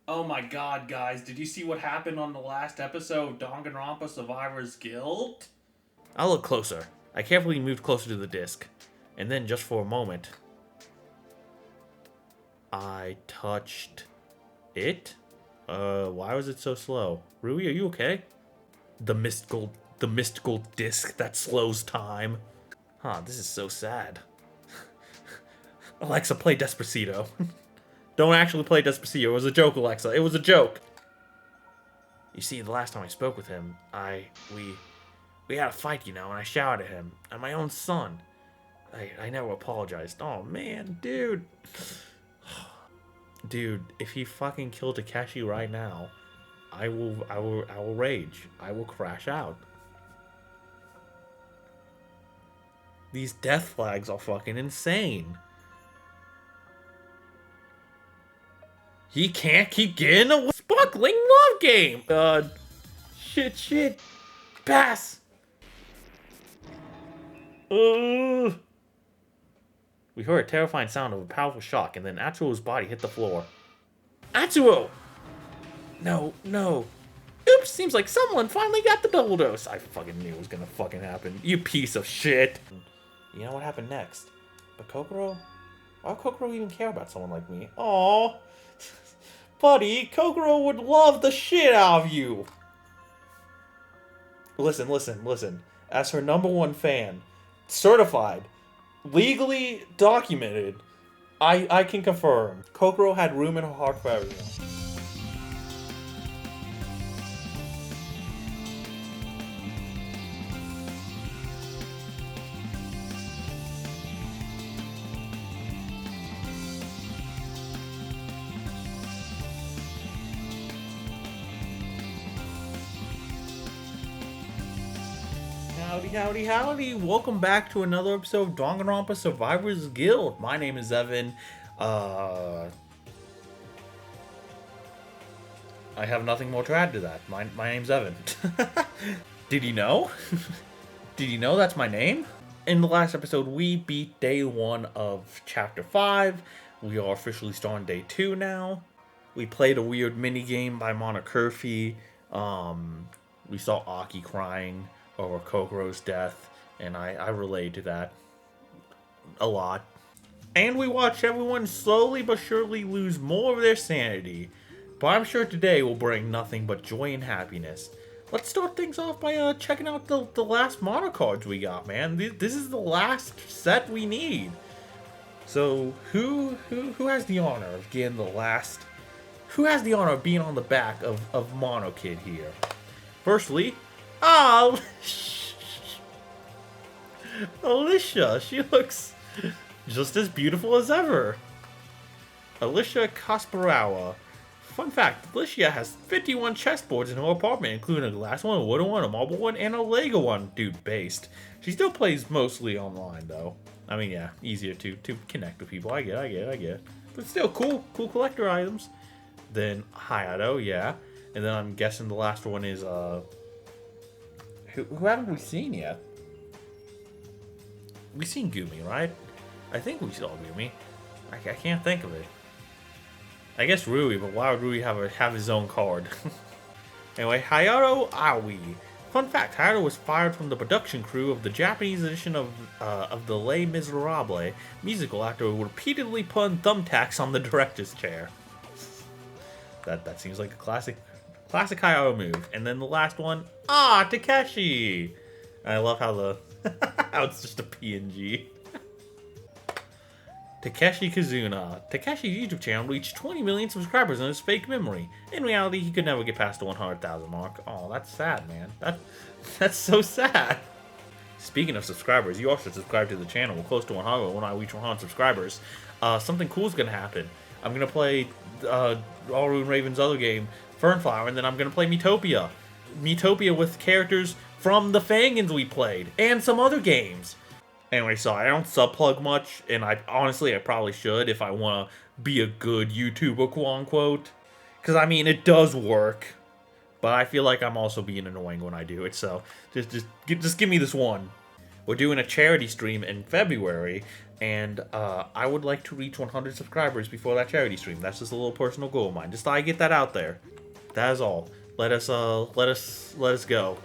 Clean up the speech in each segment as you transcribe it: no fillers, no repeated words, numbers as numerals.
Oh my god, guys, did you see what happened on the last episode of Danganronpa Survivor's Guild? I'll look closer. I carefully moved closer to the disc, and then just for a moment, I touched it? Why was it so slow? Rui, are you okay? The mystical disc that slows time. Huh, this is so sad. Alexa, play Despacito. Don't actually play Despacito. It was a joke, Alexa. It was a joke. You see, the last time I spoke with him, we had a fight, and I shouted at him. At my own son. I never apologized. Oh, man, dude. Dude, if he fucking killed Takeshi right now, I will rage. I will crash out. These death flags are fucking insane. He can't keep getting a sparkling love game. God. Shit. Pass. We heard a terrifying sound of a powerful shock, and then Atsuo's body hit the floor. Atsuo! No. Oops, seems like someone finally got the double dose. I fucking knew it was gonna fucking happen. You piece of shit. You know what happened next? But Kokoro? Why would Kokoro even care about someone like me? Aww. Buddy, Kokoro would love the shit out of you. Listen. As her #1 fan, certified, legally documented, I can confirm. Kokoro had room in her heart for everyone. Howdy. Welcome back to another episode of Danganronpa Survivor's Guild. My name is Evan. I have nothing more to add to that. My name's Evan. Did you know? Did you know that's my name? In the last episode, we beat day 1 of chapter 5. We are officially starting day 2 now. We played a weird mini game by Monokirfi. We saw Aki crying over Kokoro's death, and I relate to that a lot. And we watched everyone slowly but surely lose more of their sanity. But I'm sure today will bring nothing but joy and happiness. Let's start things off by checking out the last mono cards we got, man. This is the last set we need. So who has the honor of getting the last? Who has the honor of being on the back of Mono Kid here? Firstly, Alicia, she looks just as beautiful as ever. Alicia Kasparova. Fun fact, Alicia has 51 chessboards in her apartment, including a glass one, a wooden one, a marble one, and a Lego one. Dude, based. She still plays mostly online, though. I mean, yeah, easier to connect with people. I get. But still, cool collector items. Then Hayato, yeah. And then I'm guessing the last one is, Who haven't we seen yet? We seen Gumi, right? I think we saw Gumi. I can't think of it. I guess Rui, but why would Rui have his own card? Anyway, Hayato Aoi. Fun fact, Hayato was fired from the production crew of the Japanese edition of the Les Miserables musical after repeatedly putting thumbtacks on the director's chair. That seems like a classic Hayato move. And then the last one, Takeshi. I love how how it's just a PNG. Takeshi Kazuna. Takeshi's YouTube channel reached 20 million subscribers in his fake memory. In reality, he could never get past the 100,000 mark. Oh, that's sad, man. That's so sad. Speaking of subscribers, you also subscribe to the channel. We're close to 100 when I reach 100 subscribers. Something cool is going to happen. I'm going to play Aru and Raven's other game, Fernflower, and then I'm going to play Metopia. Metopia with characters from the Fangans we played, and some other games. Anyway, so I don't subplug much, and I probably should if I want to be a good YouTuber, quote-unquote. Because, I mean, it does work, but I feel like I'm also being annoying when I do it, so just give me this one. We're doing a charity stream in February And I would like to reach 100 subscribers before that charity stream. That's just a little personal goal of mine. Just thought I'd get that out there. That is all. Let us go.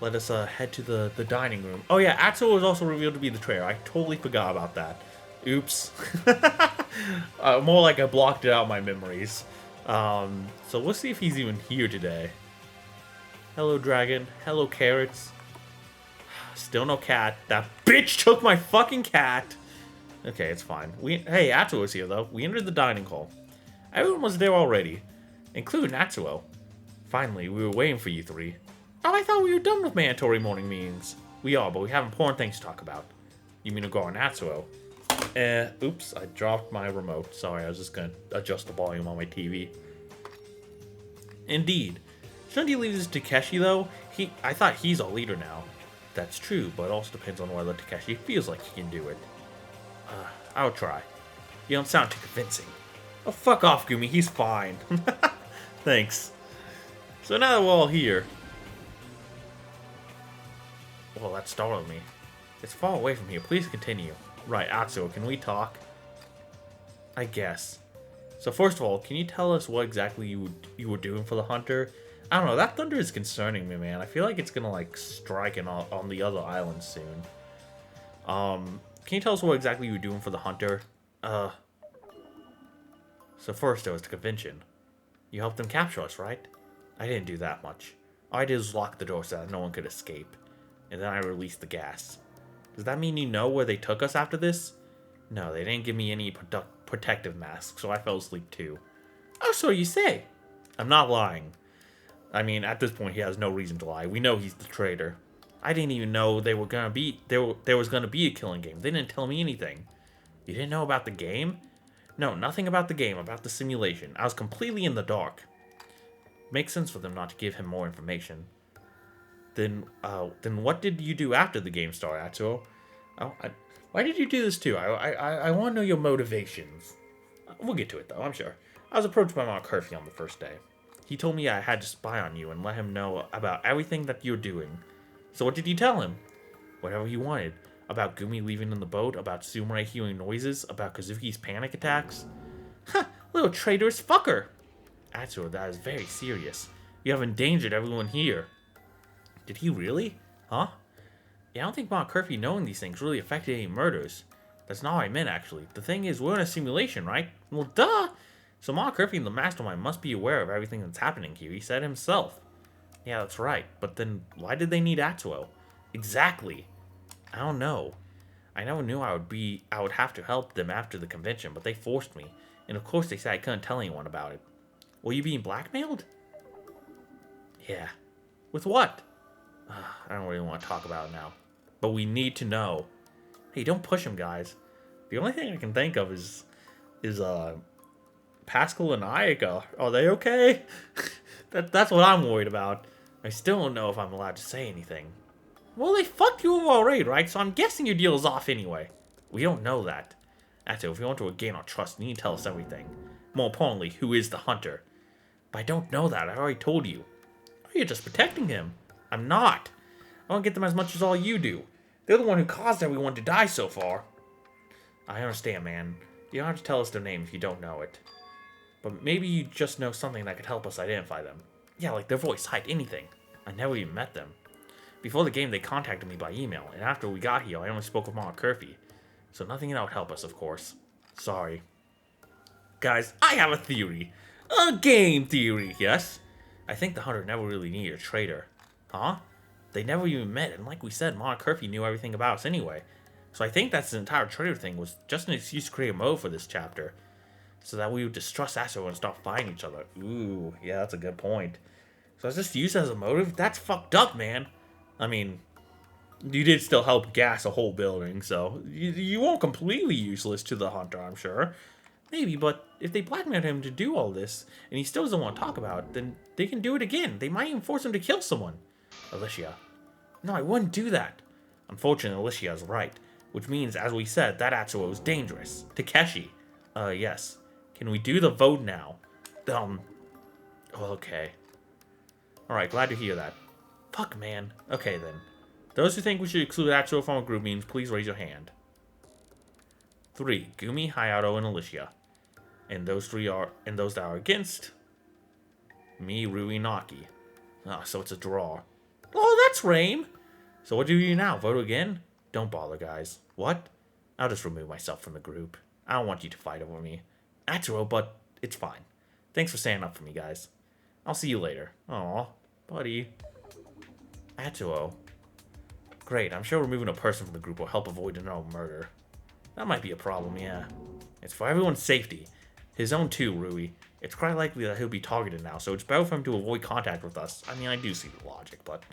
Let us head to the dining room. Oh yeah, Atsuo was also revealed to be the traitor. I totally forgot about that. Oops. More like I blocked it out of my memories. So let's see if he's even here today. Hello, dragon. Hello, carrots. Still no cat. That bitch took my fucking cat. Okay, it's fine. Hey, Atsuo is here, though. We entered the dining hall. Everyone was there already, including Atsuo. Finally, we were waiting for you three. Oh, I thought we were done with mandatory morning meetings. We are, but we have important things to talk about. You mean Ugar and Atsuo? Oops, I dropped my remote. Sorry, I was just gonna adjust the volume on my TV. Indeed. Shouldn't you leave this to Takeshi, though? I thought he's our leader now. That's true, but it also depends on whether Takeshi feels like he can do it. I'll try. You don't sound too convincing. Oh, fuck off, Gumi. He's fine. Thanks. So now that we're all here... Well, that startled me. It's far away from here. Please continue. Right, Atsuo, can we talk? I guess. So first of all, can you tell us what exactly you were doing for the hunter? I don't know, that thunder is concerning me, man. I feel like it's gonna, like, strike on the other islands soon. Can you tell us what exactly you were doing for the hunter? So first there was the convention. You helped them capture us, right? I didn't do that much. All I did was lock the door so that no one could escape. And then I released the gas. Does that mean you know where they took us after this? No, they didn't give me any protective masks, so I fell asleep too. Oh, so you say? I'm not lying. I mean, at this point, he has no reason to lie. We know he's the traitor. I didn't even know there was gonna be a killing game. They didn't tell me anything. You didn't know about the game? No, nothing about the game, about the simulation. I was completely in the dark. Makes sense for them not to give him more information. Then what did you do after the game started, Atsuo? Why did you do this too? I want to know your motivations. We'll get to it though, I'm sure. I was approached by Mark Curfew on the first day. He told me I had to spy on you and let him know about everything that you're doing. So what did you tell him? Whatever he wanted. About Gumi leaving in the boat, about Sumire hearing noises, about Kazuki's panic attacks. Ha! Little traitorous fucker! Atsuo, that is very serious. You have endangered everyone here. Did he really? Huh? Yeah, I don't think Mark Curfew knowing these things really affected any murders. That's not what I meant, actually. The thing is, we're in a simulation, right? Well, duh! So Mark Curfew, the mastermind, must be aware of everything that's happening here. He said himself. Yeah, that's right. But then, why did they need Atsuo? Exactly. I don't know. I never knew I would have to help them after the convention, but they forced me. And of course they said I couldn't tell anyone about it. Were you being blackmailed? Yeah. With what? I don't really want to talk about it now. But we need to know. Hey, don't push him, guys. The only thing I can think of is Pascal and Ayaka. Are they okay? That's what I'm worried about. I still don't know if I'm allowed to say anything. Well, they fucked you over already, right? So I'm guessing your deal is off anyway. We don't know that. Atsuo, if we want to regain our trust, you need to tell us everything. More importantly, who is the hunter? But I don't know that. I already told you. Oh, you're just protecting him. I'm not. I don't get them as much as all you do. They're the one who caused everyone to die so far. I understand, man. You don't have to tell us their name if you don't know it. But maybe you just know something that could help us identify them. Yeah, like their voice, height, anything. I never even met them. Before the game, they contacted me by email, and after we got here, I only spoke with Mark Curfew. So nothing that would help us, of course. Sorry. Guys, I have a theory. A game theory, yes? I think the hunter never really needed a traitor. Huh? They never even met, and like we said, Mark Curfew knew everything about us anyway. So I think that's the entire traitor thing was just an excuse to create a mode for this chapter. So that we would distrust Atsuo and stop fighting each other. Ooh, yeah, that's a good point. So is this used as a motive? That's fucked up, man. I mean, you did still help gas a whole building, so you weren't completely useless to the hunter, I'm sure. Maybe, but if they blackmailed him to do all this, and he still doesn't want to talk about it, then they can do it again. They might even force him to kill someone. Alicia. No, I wouldn't do that. Unfortunately, Alicia is right. Which means, as we said, that Atsuo is dangerous. Takeshi. Yes. Can we do the vote now? Well, okay. Alright, glad to hear that. Fuck, man. Okay, then. Those who think we should exclude Atsuo from our group means please raise your hand. 3. Gumi, Hayato, and Alicia. And those that are against, me, Rui, Naki. Ah, so it's a draw. Oh, that's lame. So what do you do now? Vote again? Don't bother, guys. What? I'll just remove myself from the group. I don't want you to fight over me. Atsuo, but it's fine. Thanks for standing up for me, guys. I'll see you later. Aw, buddy. Atsuo. Great, I'm sure removing a person from the group will help avoid another murder. That might be a problem, yeah. It's for everyone's safety. His own too, Rui. It's quite likely that he'll be targeted now, so it's better for him to avoid contact with us. I mean, I do see the logic, but...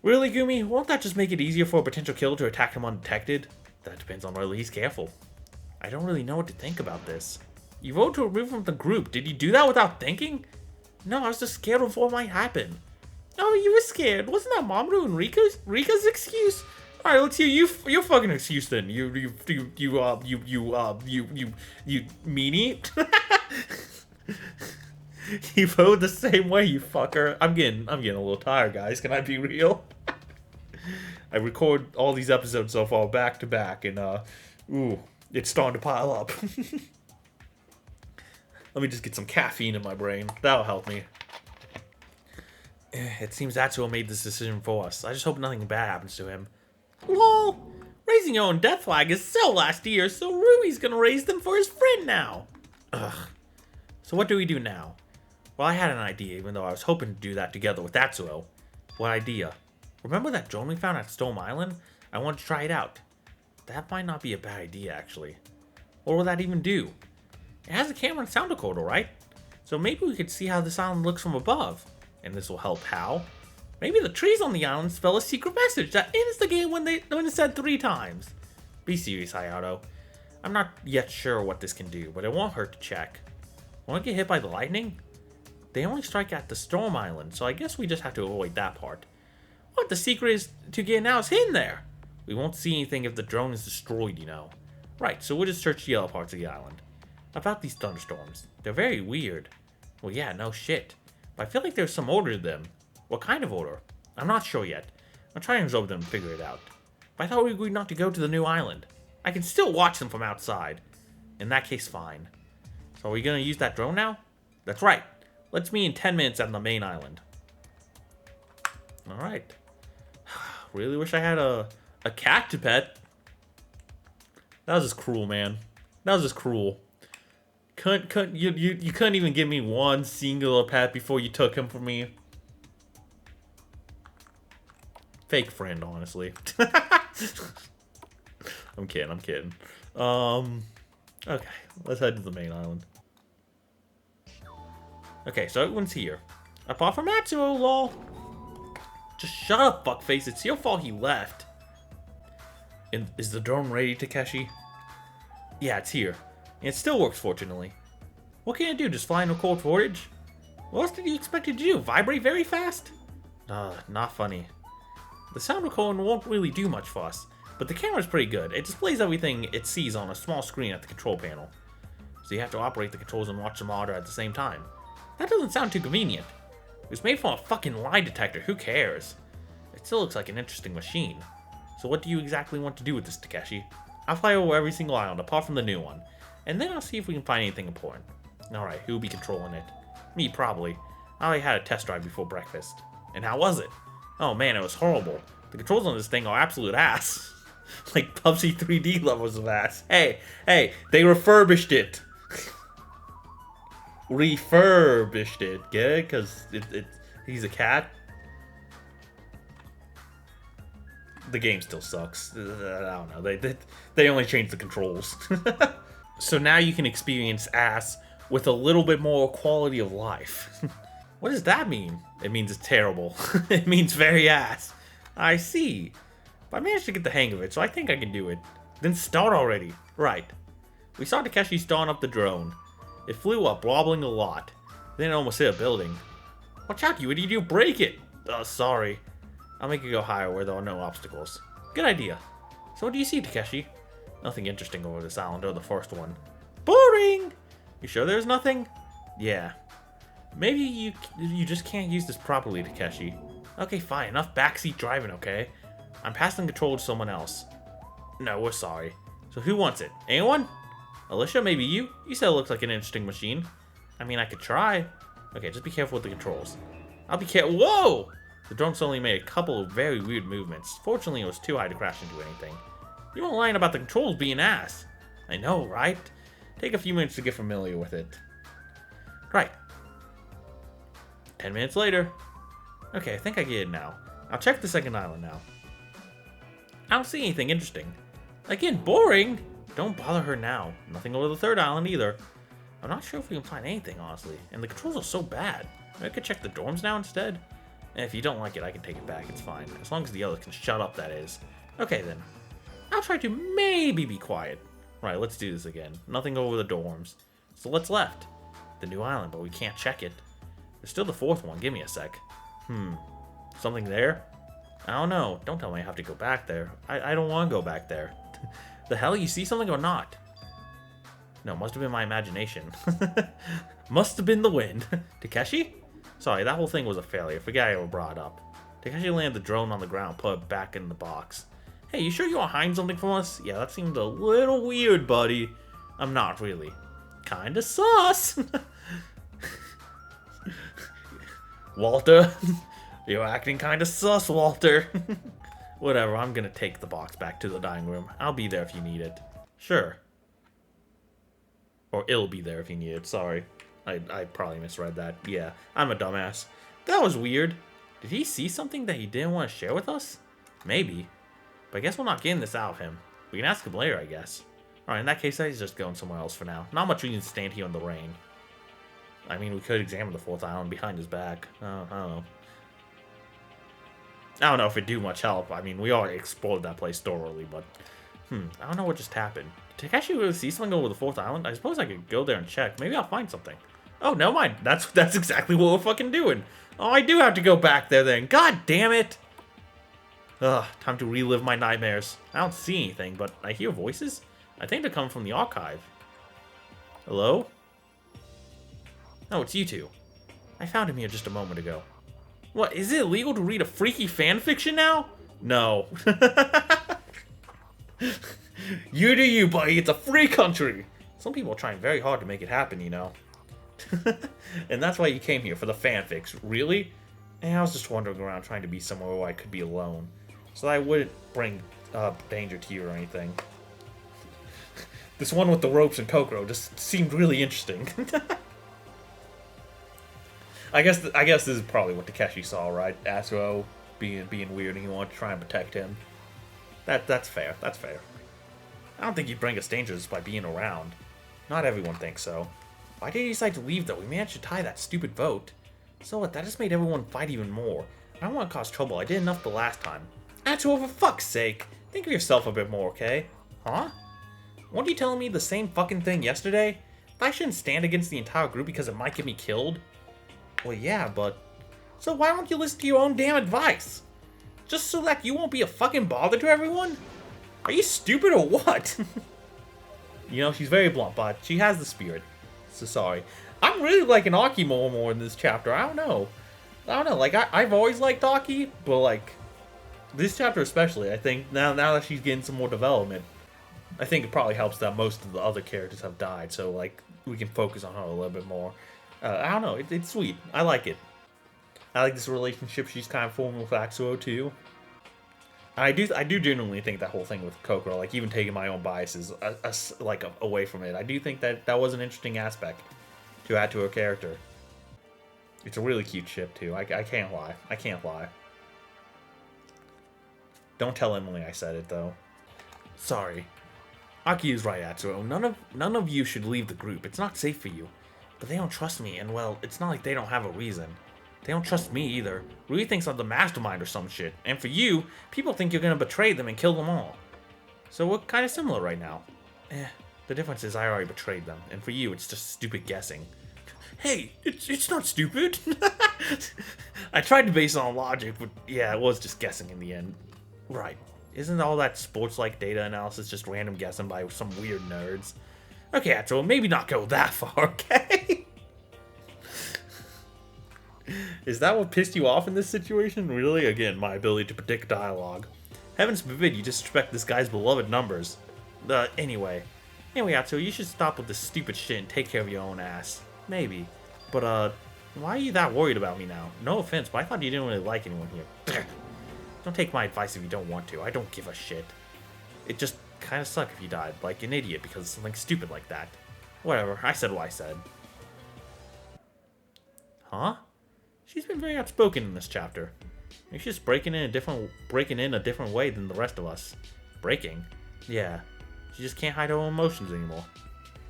Really, Gumi? Won't that just make it easier for a potential killer to attack him undetected? That depends on whether he's careful. I don't really know what to think about this. You voted to remove him from the group. Did you do that without thinking? No, I was just scared of what might happen. Oh, you were scared. Wasn't that Mamoru and Rika's excuse? All right, let's hear your fucking excuse then. You meanie. You vote the same way, you fucker. I'm getting a little tired, guys. Can I be real? I record all these episodes so far back to back, and ooh, it's starting to pile up. Let me just get some caffeine in my brain. That'll help me. It seems Atsuo made this decision for us. I just hope nothing bad happens to him. LOL! Raising your own death flag is so last year, so Rui's gonna raise them for his friend now. Ugh. So what do we do now? Well, I had an idea, even though I was hoping to do that together with Atsuo. What idea? Remember that drone we found at Storm Island? I wanted to try it out. That might not be a bad idea, actually. What will that even do? It has a camera and sound recorder, right? So maybe we could see how this island looks from above. And this will help how? Maybe the trees on the island spell a secret message that ends the game when it's said 3 times. Be serious, Hayato. I'm not yet sure what this can do, but it won't hurt to check. Won't get hit by the lightning? They only strike at the Storm Island, so I guess we just have to avoid that part. What the secret is to get now is hidden there. We won't see anything if the drone is destroyed, you know. Right, so we'll just search the other parts of the island. About these thunderstorms. They're very weird. Well, yeah, no shit. But I feel like there's some order to them. What kind of order? I'm not sure yet. I'll try and observe them and figure it out. But I thought we agreed not to go to the new island. I can still watch them from outside. In that case, fine. So are we going to use that drone now? That's right. Let's meet in 10 minutes on the main island. Alright. Really wish I had a cat to pet. That was just cruel, man. That was just cruel. You couldn't even give me one singular pet before you took him from me. Fake friend, honestly. I'm kidding. Okay, let's head to the main island. Okay, so everyone's here. Apart from Atsuo, lol. Just shut up, fuckface. It's your fault he left. And is the drone ready, Takeshi? Yeah, it's here. And it still works, fortunately. What can it do? Just fly and record footage? What else did you expect it to do? Vibrate very fast? Not funny. The sound recording won't really do much for us, but the camera's pretty good. It displays everything it sees on a small screen at the control panel. So you have to operate the controls and watch the monitor at the same time. That doesn't sound too convenient. It was made from a fucking lie detector, who cares? It still looks like an interesting machine. So what do you exactly want to do with this, Takeshi? I'll fly over every single island, apart from the new one. And then I'll see if we can find anything important. Alright, who'll be controlling it? Me, probably. I already had a test drive before breakfast. And how was it? Oh man, it was horrible. The controls on this thing are absolute ass. Like PUBG 3D levels of ass. Hey, they refurbished it. Refurbished it, get it? Because he's a cat. The game still sucks. I don't know. They only changed the controls. So now you can experience ass with a little bit more quality of life. What does that mean? It means it's terrible. It means very ass. I see. But I managed to get the hang of it, so I think I can do it. Then start already. Right. We saw Takeshi starting up the drone. It flew up, wobbling a lot. Then it almost hit a building. Watch out, you idiot, you break it! Oh, sorry. I'll make it go higher where there are no obstacles. Good idea. So what do you see, Takeshi? Nothing interesting over this island or the first one. Boring! You sure there's nothing? Yeah. Maybe you just can't use this properly, Takeshi. Okay, fine. Enough backseat driving, okay? I'm passing control to someone else. No, we're sorry. So who wants it? Anyone? Alicia, maybe you? You said it looks like an interesting machine. I mean, I could try. Okay, just be careful with the controls. I'll be careful. Whoa! The drone suddenly made a couple of very weird movements. Fortunately, it was too high to crash into anything. You weren't lying about the controls being ass. I know, right? Take a few minutes to get familiar with it. Right. 10 minutes later. Okay, I think I get it now. I'll check the second island now. I don't see anything interesting. Again, boring! Don't bother her now. Nothing over the third island either. I'm not sure if we can find anything, honestly. And the controls are so bad. Maybe I could check the dorms now instead? And if you don't like it, I can take it back. It's fine. As long as the others can shut up, that is. Okay, then. I'll try to maybe be quiet. Right, let's do this again. Nothing over the dorms. So what's left? The new island, but we can't check it. There's still the fourth one. Give me a sec. Something there? I don't know. Don't tell me I have to go back there. I don't want to go back there. The hell? You see something or not? No, must have been my imagination. Must have been the wind. Takeshi? Sorry, that whole thing was a failure. Forget I ever brought it up. Takeshi landed the drone on the ground, put it back in the box. Hey, you sure you want to hide something from us? Yeah, that seemed a little weird, buddy. I'm not really. Kinda sus. Walter, you're acting kinda sus, Walter. Whatever, I'm gonna take the box back to the dining room. I'll be there if you need it. Sure. Or it'll be there if you need it, sorry. I probably misread that. Yeah, I'm a dumbass. That was weird. Did he see something that he didn't want to share with us? Maybe. But I guess we're not getting this out of him. We can ask him later, I guess. Alright, in that case, he's just going somewhere else for now. Not much we can stand here in the rain. I mean, we could examine the fourth island behind his back. I don't know. I don't know if it'd do much help. I mean, we already explored that place thoroughly, but... I don't know what just happened. Did I actually really see something over the fourth island? I suppose I could go there and check. Maybe I'll find something. Oh, never mind. That's exactly what we're fucking doing. Oh, I do have to go back there then. God damn it! Ugh, time to relive my nightmares. I don't see anything, but I hear voices. I think they're coming from the archive. Hello? Oh, it's you two. I found him here just a moment ago. What, is it illegal to read a freaky fanfiction now? No. You do you, buddy. It's a free country. Some people are trying very hard to make it happen, you know. And that's why you came here, for the fanfics. Really? And I was just wandering around trying to be somewhere where I could be alone. So that I wouldn't bring danger to you or anything. This one with the ropes and Kokoro just seemed really interesting. I guess this is probably what Takeshi saw, right? Asuo being weird and he wanted to try and protect him. That's fair. That's fair. I don't think you'd bring us danger just by being around. Not everyone thinks so. Why did he decide to leave, though? We managed to tie that stupid vote. So what? That just made everyone fight even more. I don't want to cause trouble. I did enough the last time. Asuo, for fuck's sake. Think of yourself a bit more, okay? Huh? Weren't you telling me the same fucking thing yesterday? If I shouldn't stand against the entire group because it might get me killed? Well, yeah, but... So why don't you listen to your own damn advice? Just so that you won't be a fucking bother to everyone? Are you stupid or what? You know, she's very blunt, but she has the spirit. So sorry. I'm really liking Aki more in this chapter. I don't know. Like, I've always liked Aki, but, like, this chapter especially, I think, now that she's getting some more development, I think it probably helps that most of the other characters have died, so, like, we can focus on her a little bit more. I don't know. It's sweet. I like it. I like this relationship she's kind of forming with Asuo, too. I do genuinely think that whole thing with Kokoro, like, even taking my own biases, away from it, I do think that was an interesting aspect to add to her character. It's a really cute ship, too. I can't lie. I can't lie. Don't tell Emily I said it, though. Sorry. Aki is right, Atsuo. None of you should leave the group. It's not safe for you. But they don't trust me, and, well, it's not like they don't have a reason. They don't trust me either. Rui thinks I'm the mastermind or some shit. And for you, people think you're gonna betray them and kill them all. So we're kind of similar right now. The difference is I already betrayed them. And for you, it's just stupid guessing. Hey, it's not stupid. I tried to base it on logic, but yeah, it was just guessing in the end. Right. Isn't all that sports-like data analysis just random guessing by some weird nerds? Okay, Atsuo, maybe not go that far, okay? Is that what pissed you off in this situation? Really? Again, my ability to predict dialogue. Heavens forbid you disrespect this guy's beloved numbers. Anyway, Atsu, you should stop with this stupid shit and take care of your own ass. Maybe. But, why are you that worried about me now? No offense, but I thought you didn't really like anyone here. Don't take my advice if you don't want to. I don't give a shit. It just kind of suck if you died like an idiot because of something stupid like that. Whatever, I said what I said. Huh? She's been very outspoken in this chapter. She's just breaking in a different way than the rest of us. Breaking? Yeah. She just can't hide her own emotions anymore.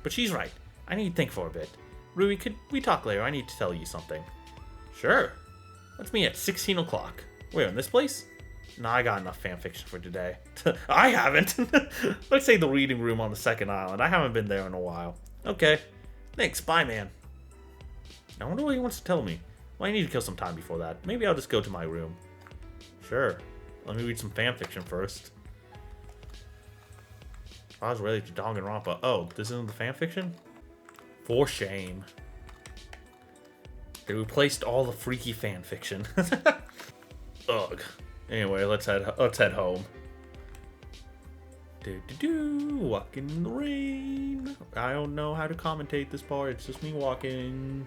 But she's right. I need to think for a bit. Rui, could we talk later? I need to tell you something. Sure. Let's meet at 16 o'clock. Where, in this place? Nah, I got enough fanfiction for today. I haven't. Let's say the reading room on the second island. I haven't been there in a while. Okay. Thanks, bye, man. I wonder what he wants to tell me. Well, I need to kill some time before that. Maybe I'll just go to my room. Sure. Let me read some fanfiction first. I was ready to Danganronpa. Oh, this isn't the fanfiction? For shame. They replaced all the freaky fanfiction. Ugh. Anyway, let's head home. Walking in the rain. I don't know how to commentate this part. It's just me walking.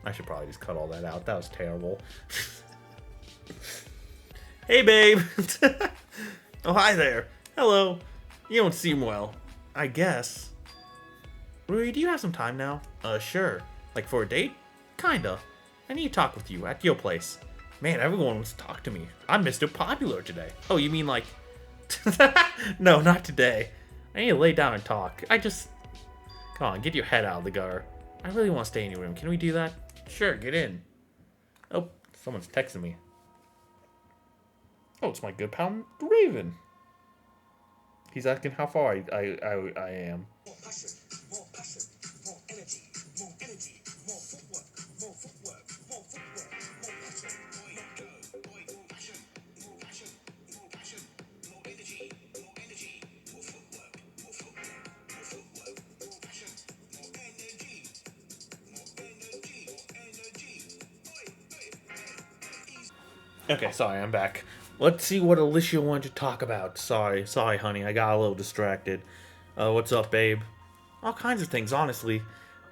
I should probably just cut all that out. That was terrible. Hey, babe. Oh, hi there. Hello. You don't seem well. I guess. Rui, do you have some time now? Sure. Like for a date? Kinda. I need to talk with you at your place. Man, everyone wants to talk to me. I'm Mr. Popular today. Oh, you mean like... No, not today. I need to lay down and talk. Come on, get your head out of the gutter. I really want to stay in your room. Can we do that? Sure, get in. Oh, someone's texting me. Oh, it's my good pal, Raven. He's asking how far I am. More passion, more energy, more footwork, more footwork, more passion, more passion, more energy, more footwork, more passion, more energy. Okay, sorry, I'm back. Let's see what Alicia wanted to talk about. Sorry, honey, I got a little distracted. What's up, babe? All kinds of things, honestly.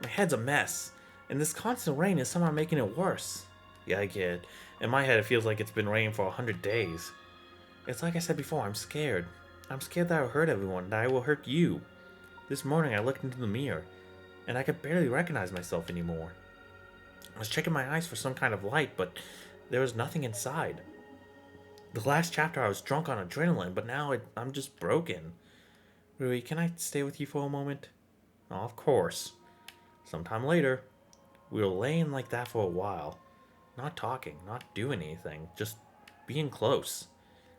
My head's a mess, and this constant rain is somehow making it worse. Yeah, I get it. In my head, it feels like it's been raining for 100 days. It's like I said before, I'm scared. I'm scared that I'll hurt everyone, that I will hurt you. This morning, I looked into the mirror, and I could barely recognize myself anymore. I was checking my eyes for some kind of light, but there was nothing inside. The last chapter I was drunk on adrenaline, but now I'm just broken. Rui, can I stay with you for a moment? Oh, of course. Sometime later, we were laying like that for a while. Not talking, not doing anything, just being close.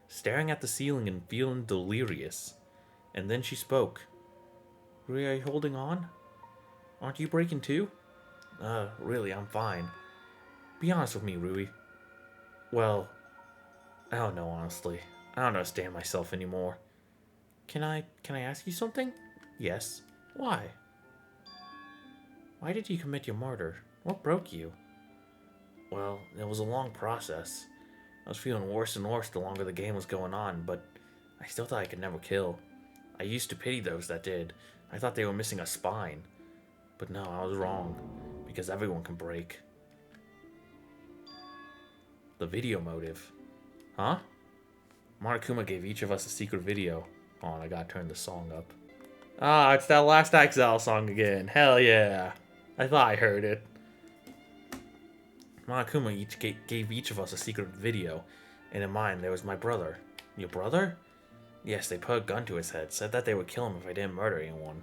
Staring at the ceiling and feeling delirious. And then she spoke. Rui, are you holding on? Aren't you breaking too? Really, I'm fine. Be honest with me, Rui. Well... I don't know, honestly. I don't understand myself anymore. Can I ask you something? Yes. Why? Why did you commit your murder? What broke you? Well, it was a long process. I was feeling worse and worse the longer the game was going on, but I still thought I could never kill. I used to pity those that did. I thought they were missing a spine. But no, I was wrong, because everyone can break. The video motive. Huh? Monokuma gave each of us a secret video. Hold on, I gotta turn the song up. Ah, it's that Last Exile song again. Hell yeah. I thought I heard it. Monokuma gave each of us a secret video. And in mine, there was my brother. Your brother? Yes, they put a gun to his head. Said that they would kill him if I didn't murder anyone.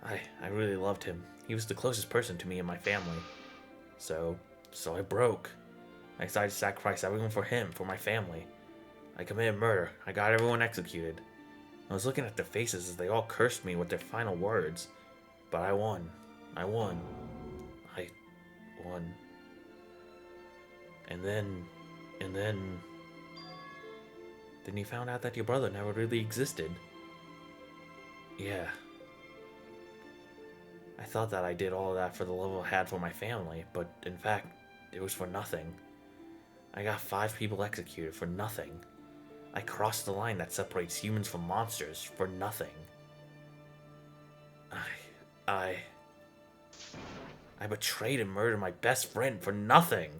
I really loved him. He was the closest person to me and my family. So I broke. I decided to sacrifice everyone for him, for my family. I committed murder. I got everyone executed. I was looking at their faces as they all cursed me with their final words. But I won. I won. And then you found out that your brother never really existed. Yeah. I thought that I did all of that for the love I had for my family, but in fact, it was for nothing. I got 5 people executed for nothing. I crossed the line that separates humans from monsters for nothing. I betrayed and murdered my best friend for nothing.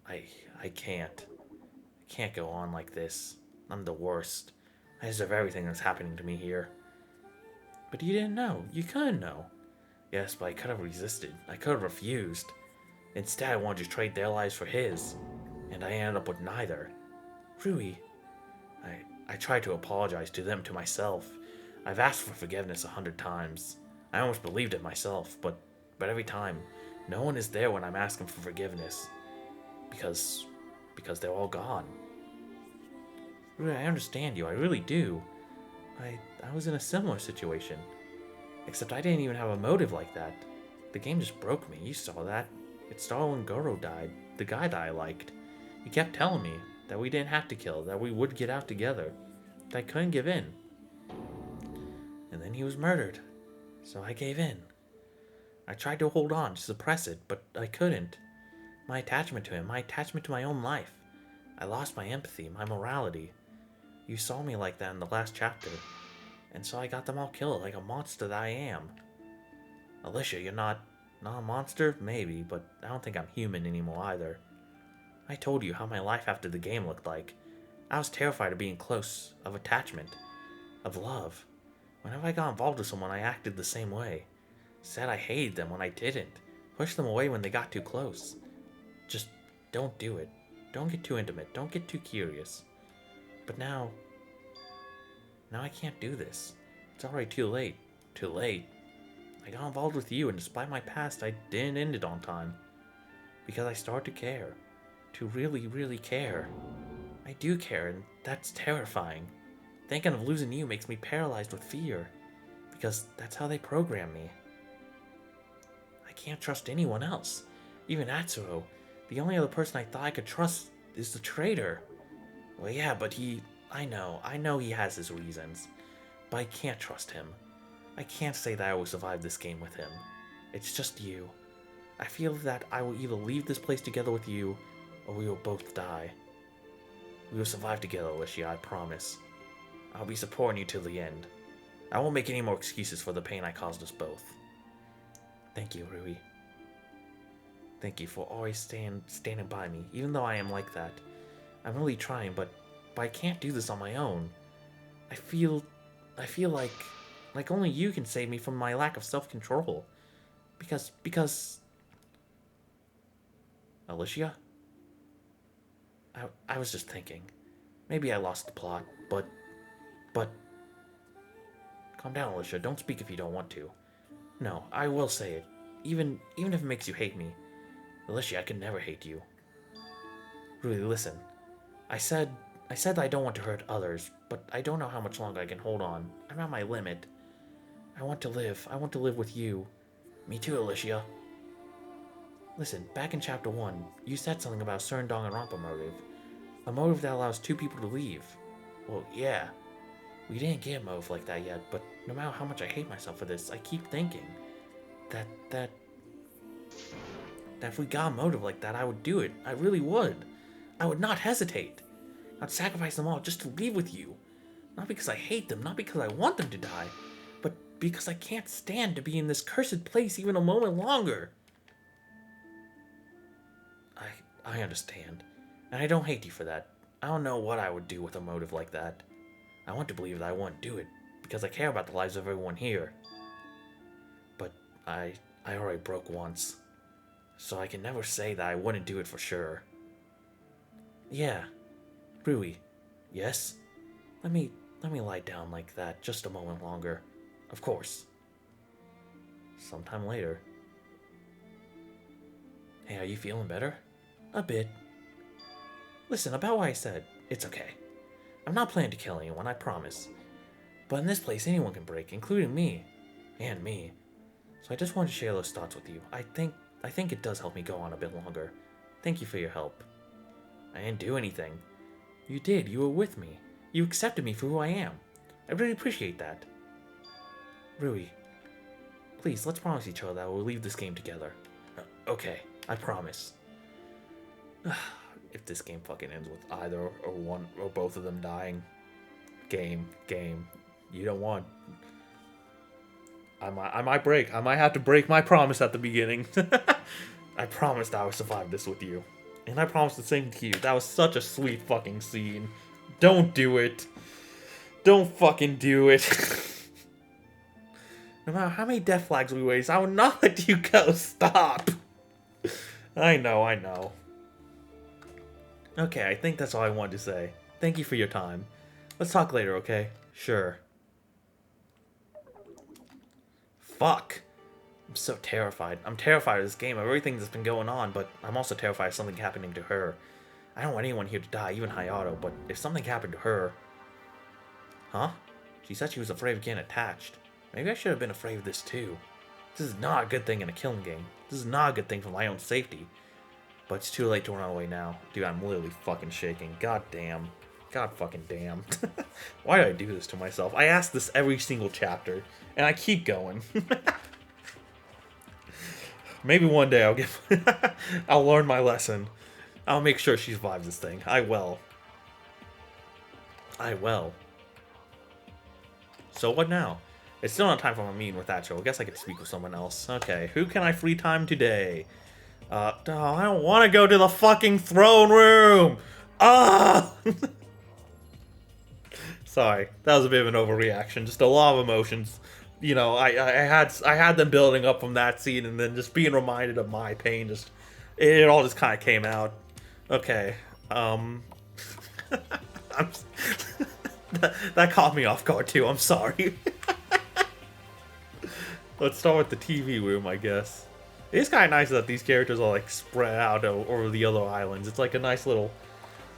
I can't. I can't go on like this. I'm the worst. I deserve everything that's happening to me here. But you didn't know. You couldn't know. Yes, but I could have resisted. I could have refused. Instead, I wanted to trade their lives for his. And I ended up with neither. Rui, I tried to apologize to them, to myself. I've asked for forgiveness 100 times. I almost believed it myself, but every time, no one is there when I'm asking for forgiveness. Because they're all gone. Rui, I understand you, I really do. I was in a similar situation. Except I didn't even have a motive like that. The game just broke me, you saw that. It started when Goro died, the guy that I liked. He kept telling me that we didn't have to kill, that we would get out together. That I couldn't give in. And then he was murdered. So I gave in. I tried to hold on, to suppress it, but I couldn't. My attachment to him, my attachment to my own life. I lost my empathy, my morality. You saw me like that in the last chapter. And so I got them all killed like a monster that I am. Alicia, you're not a monster? Maybe, but I don't think I'm human anymore either. I told you how my life after the game looked like. I was terrified of being close, of attachment, of love. Whenever I got involved with someone, I acted the same way. Said I hated them when I didn't. Pushed them away when they got too close. Just don't do it. Don't get too intimate. Don't get too curious. But now I can't do this. It's already too late. Too late. I got involved with you, and despite my past, I didn't end it on time. Because I started to care. To really, really care. I do care, and that's terrifying. Thinking of losing you makes me paralyzed with fear. Because that's how they program me. I can't trust anyone else. Even Atsuro. The only other person I thought I could trust is the traitor. Well, yeah, but I know he has his reasons. But I can't trust him. I can't say that I will survive this game with him. It's just you. I feel that I will either leave this place together with you, or we will both die. We will survive together, Alicia, I promise. I'll be supporting you till the end. I won't make any more excuses for the pain I caused us both. Thank you, Rui. Thank you for always standing by me, even though I am like that. I'm really trying, but I can't do this on my own. I feel like only you can save me from my lack of self-control. Because... Alicia? I was just thinking. Maybe I lost the plot, but... Calm down, Alicia. Don't speak if you don't want to. No, I will say it. Even if it makes you hate me. Alicia, I could never hate you. Really, listen. I said that I don't want to hurt others, but I don't know how much longer I can hold on. I'm at my limit. I want to live. I want to live with you. Me too, Alicia. Listen, back in chapter 1, you said something about a certain Danganronpa motive. A motive that allows 2 people to leave. Well, yeah. We didn't get a motive like that yet, but no matter how much I hate myself for this, I keep thinking that if we got a motive like that, I would do it. I really would. I would not hesitate. I'd sacrifice them all just to leave with you. Not because I hate them, not because I want them to die, but because I can't stand to be in this cursed place even a moment longer. I understand, and I don't hate you for that. I don't know what I would do with a motive like that. I want to believe that I wouldn't do it, because I care about the lives of everyone here. But I already broke once, so I can never say that I wouldn't do it for sure. Yeah, Rui. Yes? Let me lie down like that just a moment longer. Of course. Sometime later. Hey, are you feeling better? A bit. Listen, about what I said, it's okay. I'm not planning to kill anyone, I promise. But in this place, anyone can break, including me. And me. So I just wanted to share those thoughts with you. I think it does help me go on a bit longer. Thank you for your help. I didn't do anything. You did, you were with me. You accepted me for who I am. I really appreciate that. Rui, Please, let's promise each other that we'll leave this game together. Okay, I promise. If this game fucking ends with either or one or both of them dying. Game. You don't want... I might break. I might have to break my promise at the beginning. I promised I would survive this with you. And I promised the same to you. That was such a sweet fucking scene. Don't do it. Don't fucking do it. No matter how many death flags we waste, I will not let you go. Stop. I know. Okay, I think that's all I wanted to say. Thank you for your time. Let's talk later, okay? Sure. Fuck. I'm so terrified. I'm terrified of this game, of everything that's been going on, but I'm also terrified of something happening to her. I don't want anyone here to die, even Hayato, but if something happened to her... Huh? She said she was afraid of getting attached. Maybe I should have been afraid of this too. This is not a good thing in a killing game. This is not a good thing for my own safety. But it's too late to run away now. Dude, I'm literally fucking shaking. God damn. God fucking damn. Why did I do this to myself? I ask this every single chapter, and I keep going. Maybe one day I'll get... I'll learn my lesson. I'll make sure she survives this thing. I will. So what now? It's still not time for my meeting with Acho. I guess I could speak with someone else. Okay, who can I free time today? I don't want to go to the fucking throne room! Ah! Sorry, that was a bit of an overreaction. Just a lot of emotions. You know, I had them building up from that scene, and then just being reminded of my pain. It all just kind of came out. Okay, that caught me off guard too. I'm sorry. Let's start with the TV room, I guess. It's kind of nice that these characters are like spread out over the other islands. It's like a nice little,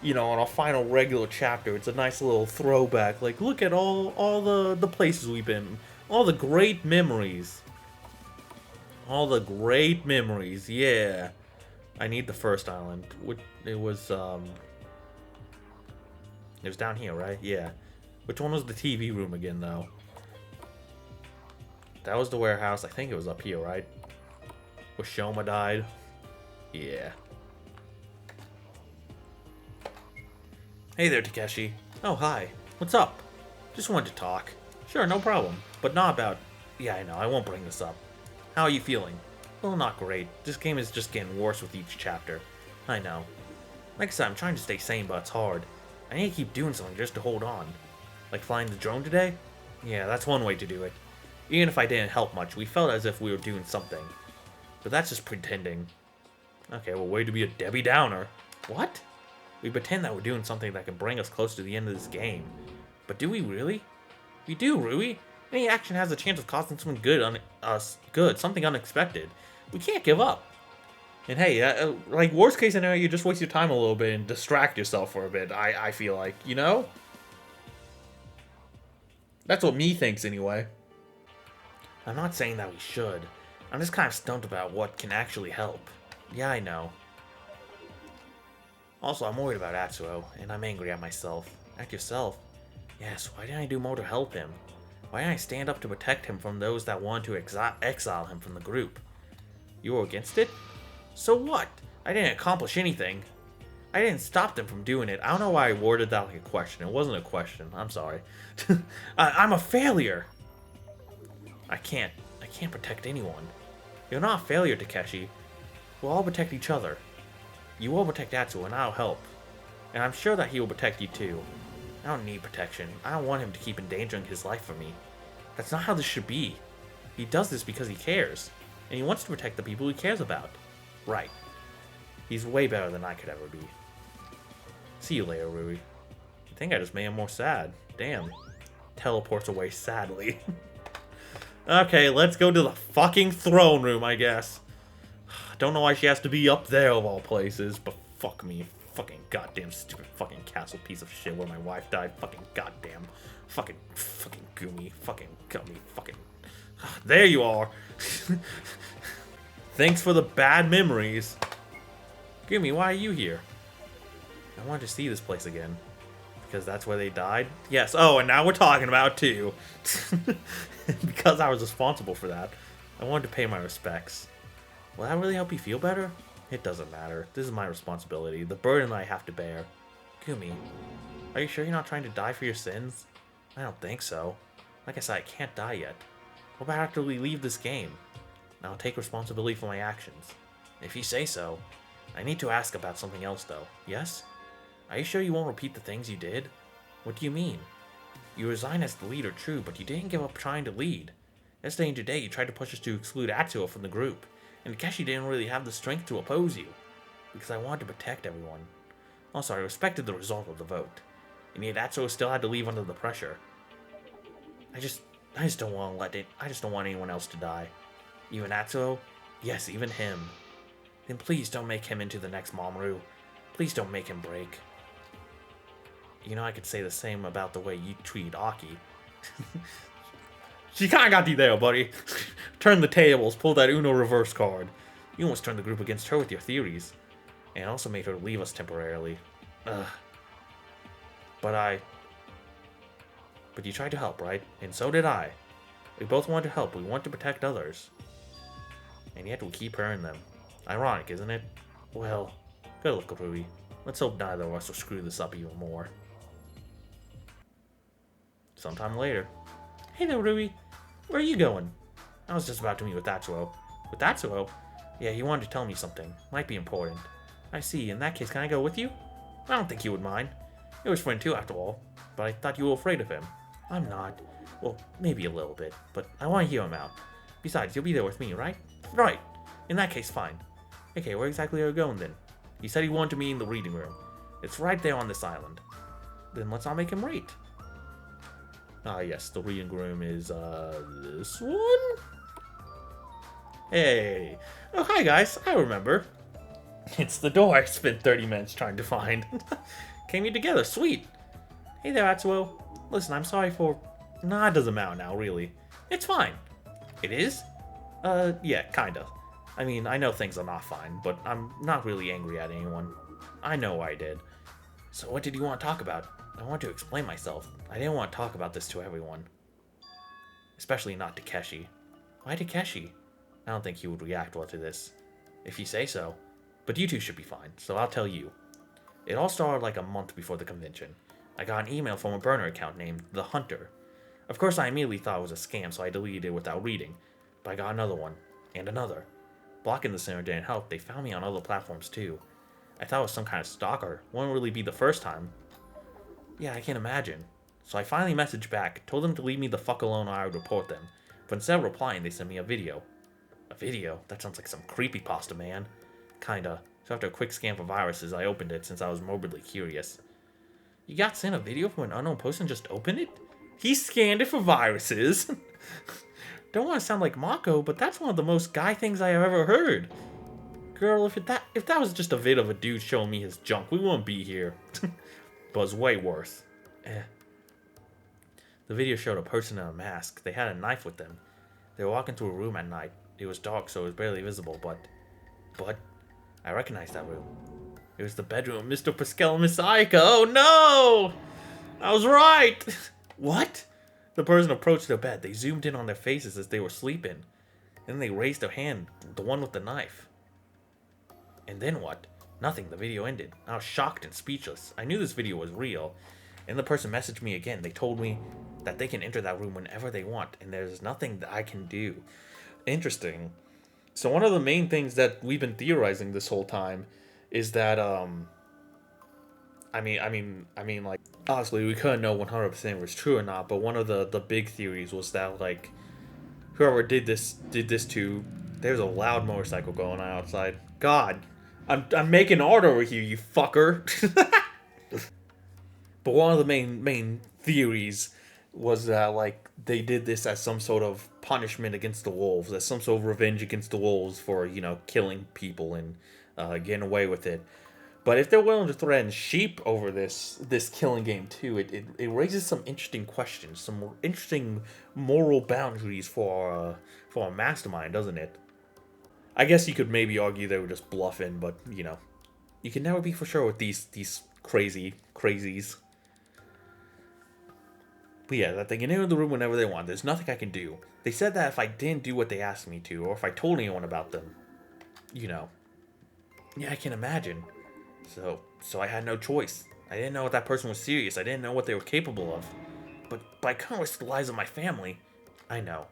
you know, on a final regular chapter, it's a nice little throwback. Like, look at all the places we've been. All the great memories. All the great memories, yeah. I need the first island. It was down here, right? Yeah. Which one was the TV room again, though? That was the warehouse. I think it was up here, right? Where Shoma died. Yeah. Hey there, Takeshi. Oh, hi. What's up? Just wanted to talk. Sure, no problem. But not about... Yeah, I know. I won't bring this up. How are you feeling? Well, not great. This game is just getting worse with each chapter. I know. Like I said, I'm trying to stay sane, but it's hard. I need to keep doing something just to hold on. Like flying the drone today? Yeah, that's one way to do it. Even if I didn't help much, we felt as if we were doing something. But that's just pretending. Okay, well, way to be a Debbie Downer. What? We pretend that we're doing something that can bring us close to the end of this game. But do we really? We do, Rui. Any action has a chance of causing something good, something unexpected. We can't give up. And hey, like, worst case scenario, you just waste your time a little bit and distract yourself for a bit, I feel like, you know? That's what me thinks, anyway. I'm not saying that we should. I'm just kind of stumped about what can actually help. Yeah, I know. Also, I'm worried about Atsuo, and I'm angry at myself. At yourself? Yes, why didn't I do more to help him? Why didn't I stand up to protect him from those that wanted to exile him from the group? You were against it? So what? I didn't accomplish anything. I didn't stop them from doing it. I don't know why I worded that like a question. It wasn't a question. I'm sorry. I'm a failure. I can't protect anyone. You're not a failure, Takeshi. We'll all protect each other. You will protect Atsuo, and I'll help. And I'm sure that he will protect you too. I don't need protection. I don't want him to keep endangering his life for me. That's not how this should be. He does this because he cares. And he wants to protect the people he cares about. Right. He's way better than I could ever be. See you later, Rui. I think I just made him more sad. Damn. Teleports away sadly. Okay, let's go to the fucking throne room, I guess. Don't know why she has to be up there of all places, but fuck me. Fucking goddamn stupid fucking castle piece of shit where my wife died. Fucking goddamn. Fucking goomy. Fucking gummy. Fucking. There you are. Thanks for the bad memories. Goomy, why are you here? I wanted to see this place again. Because that's where they died? Yes. Oh, and now we're talking about it too. Because I was responsible for that. I wanted to pay my respects. Will that really help you feel better? It doesn't matter. This is my responsibility, the burden I have to bear. Gumi, are you sure you're not trying to die for your sins? I don't think so. Like I said, I can't die yet. What about after we leave this game? I'll take responsibility for my actions. If you say so. I need to ask about something else though, yes? Are you sure you won't repeat the things you did? What do you mean? You resigned as the leader, true, but you didn't give up trying to lead. Yesterday and today you tried to push us to exclude Atsuo from the group, and Takeshi didn't really have the strength to oppose you, because I wanted to protect everyone. Also, I respected the result of the vote, and yet Atsuo still had to leave under the pressure. I just don't want anyone else to die. Even Atsuo? Yes, even him. Then please don't make him into the next Mamoru. Please don't make him break. You know, I could say the same about the way you treat Aki. She kinda got you there, buddy. Turn the tables, pull that Uno reverse card. You almost turned the group against her with your theories. And also made her leave us temporarily. Ugh. But you tried to help, right? And so did I. We both want to help, we want to protect others. And yet we keep hurting them. Ironic, isn't it? Well, good luck, Rui. Let's hope neither of us will screw this up even more. Sometime later. Hey there, Rui. Where are you going? I was just about to meet with Atsuo. With Atsuo? Yeah, he wanted to tell me something. Might be important. I see. In that case, can I go with you? I don't think you would mind. You're his friend too, after all. But I thought you were afraid of him. I'm not. Well, maybe a little bit. But I want to hear him out. Besides, you'll be there with me, right? Right. In that case, fine. Okay, where exactly are you going then? He said he wanted to meet in the reading room. It's right there on this island. Then let's all make him read. Ah, yes, the reading room is, this one? Hey. Oh, hi, guys. I remember. It's the door I spent 30 minutes trying to find. Came here together. Sweet. Hey there, Atsuo. Listen, I'm sorry for... Nah, it doesn't matter now, really. It's fine. It is? Yeah, kinda. I mean, I know things are not fine, but I'm not really angry at anyone. I know I did. So what did you want to talk about? I want to explain myself. I didn't want to talk about this to everyone. Especially not Takeshi. Why Takeshi? I don't think he would react well to this. If you say so. But you two should be fine, so I'll tell you. It all started like a month before the convention. I got an email from a burner account named The Hunter. Of course, I immediately thought it was a scam, so I deleted it without reading. But I got another one. And another. Blocking the center didn't help. They found me on other platforms too. I thought it was some kind of stalker. Wouldn't really be the first time. Yeah, I can't imagine. So I finally messaged back, told them to leave me the fuck alone or I would report them. But instead of replying, they sent me a video. A video? That sounds like some creepypasta, man. Kinda. So after a quick scan for viruses, I opened it since I was morbidly curious. You got sent a video from an unknown post and just opened it? He scanned it for viruses. Don't want to sound like Mako, but that's one of the most guy things I have ever heard. Girl, if that was just a vid of a dude showing me his junk, we wouldn't be here. But it's way worse. The video showed a person in a mask. They had a knife with them. They were walking through a room at night. It was dark, so it was barely visible, but I recognized that room. It was the bedroom of Mr. Pascal and Miss Aika. Oh no! I was right! What? The person approached their bed. They zoomed in on their faces as they were sleeping. Then they raised their hand, the one with the knife. And then what? Nothing. The video ended. I was shocked and speechless. I knew this video was real. And the person messaged me again. They told me that they can enter that room whenever they want, and there's nothing that I can do. Interesting. So one of the main things that we've been theorizing this whole time is that, I mean, like, honestly, we couldn't know 100% if it was true or not, but one of the big theories was that, like, whoever did this to, there's a loud motorcycle going on outside. God, I'm making art over here, you fucker. But one of the main theories was that, like, they did this as some sort of punishment against the wolves, as some sort of revenge against the wolves for, you know, killing people and getting away with it. But if they're willing to threaten sheep over this killing game too, it raises some interesting questions, some interesting moral boundaries for a mastermind, doesn't it? I guess you could maybe argue they were just bluffing, but you know, you can never be for sure with these crazies. But yeah, that they can enter the room whenever they want. There's nothing I can do. They said that if I didn't do what they asked me to, or if I told anyone about them, you know. Yeah, I can imagine. So I had no choice. I didn't know if that person was serious. I didn't know what they were capable of. But I couldn't risk the lives of my family. I know.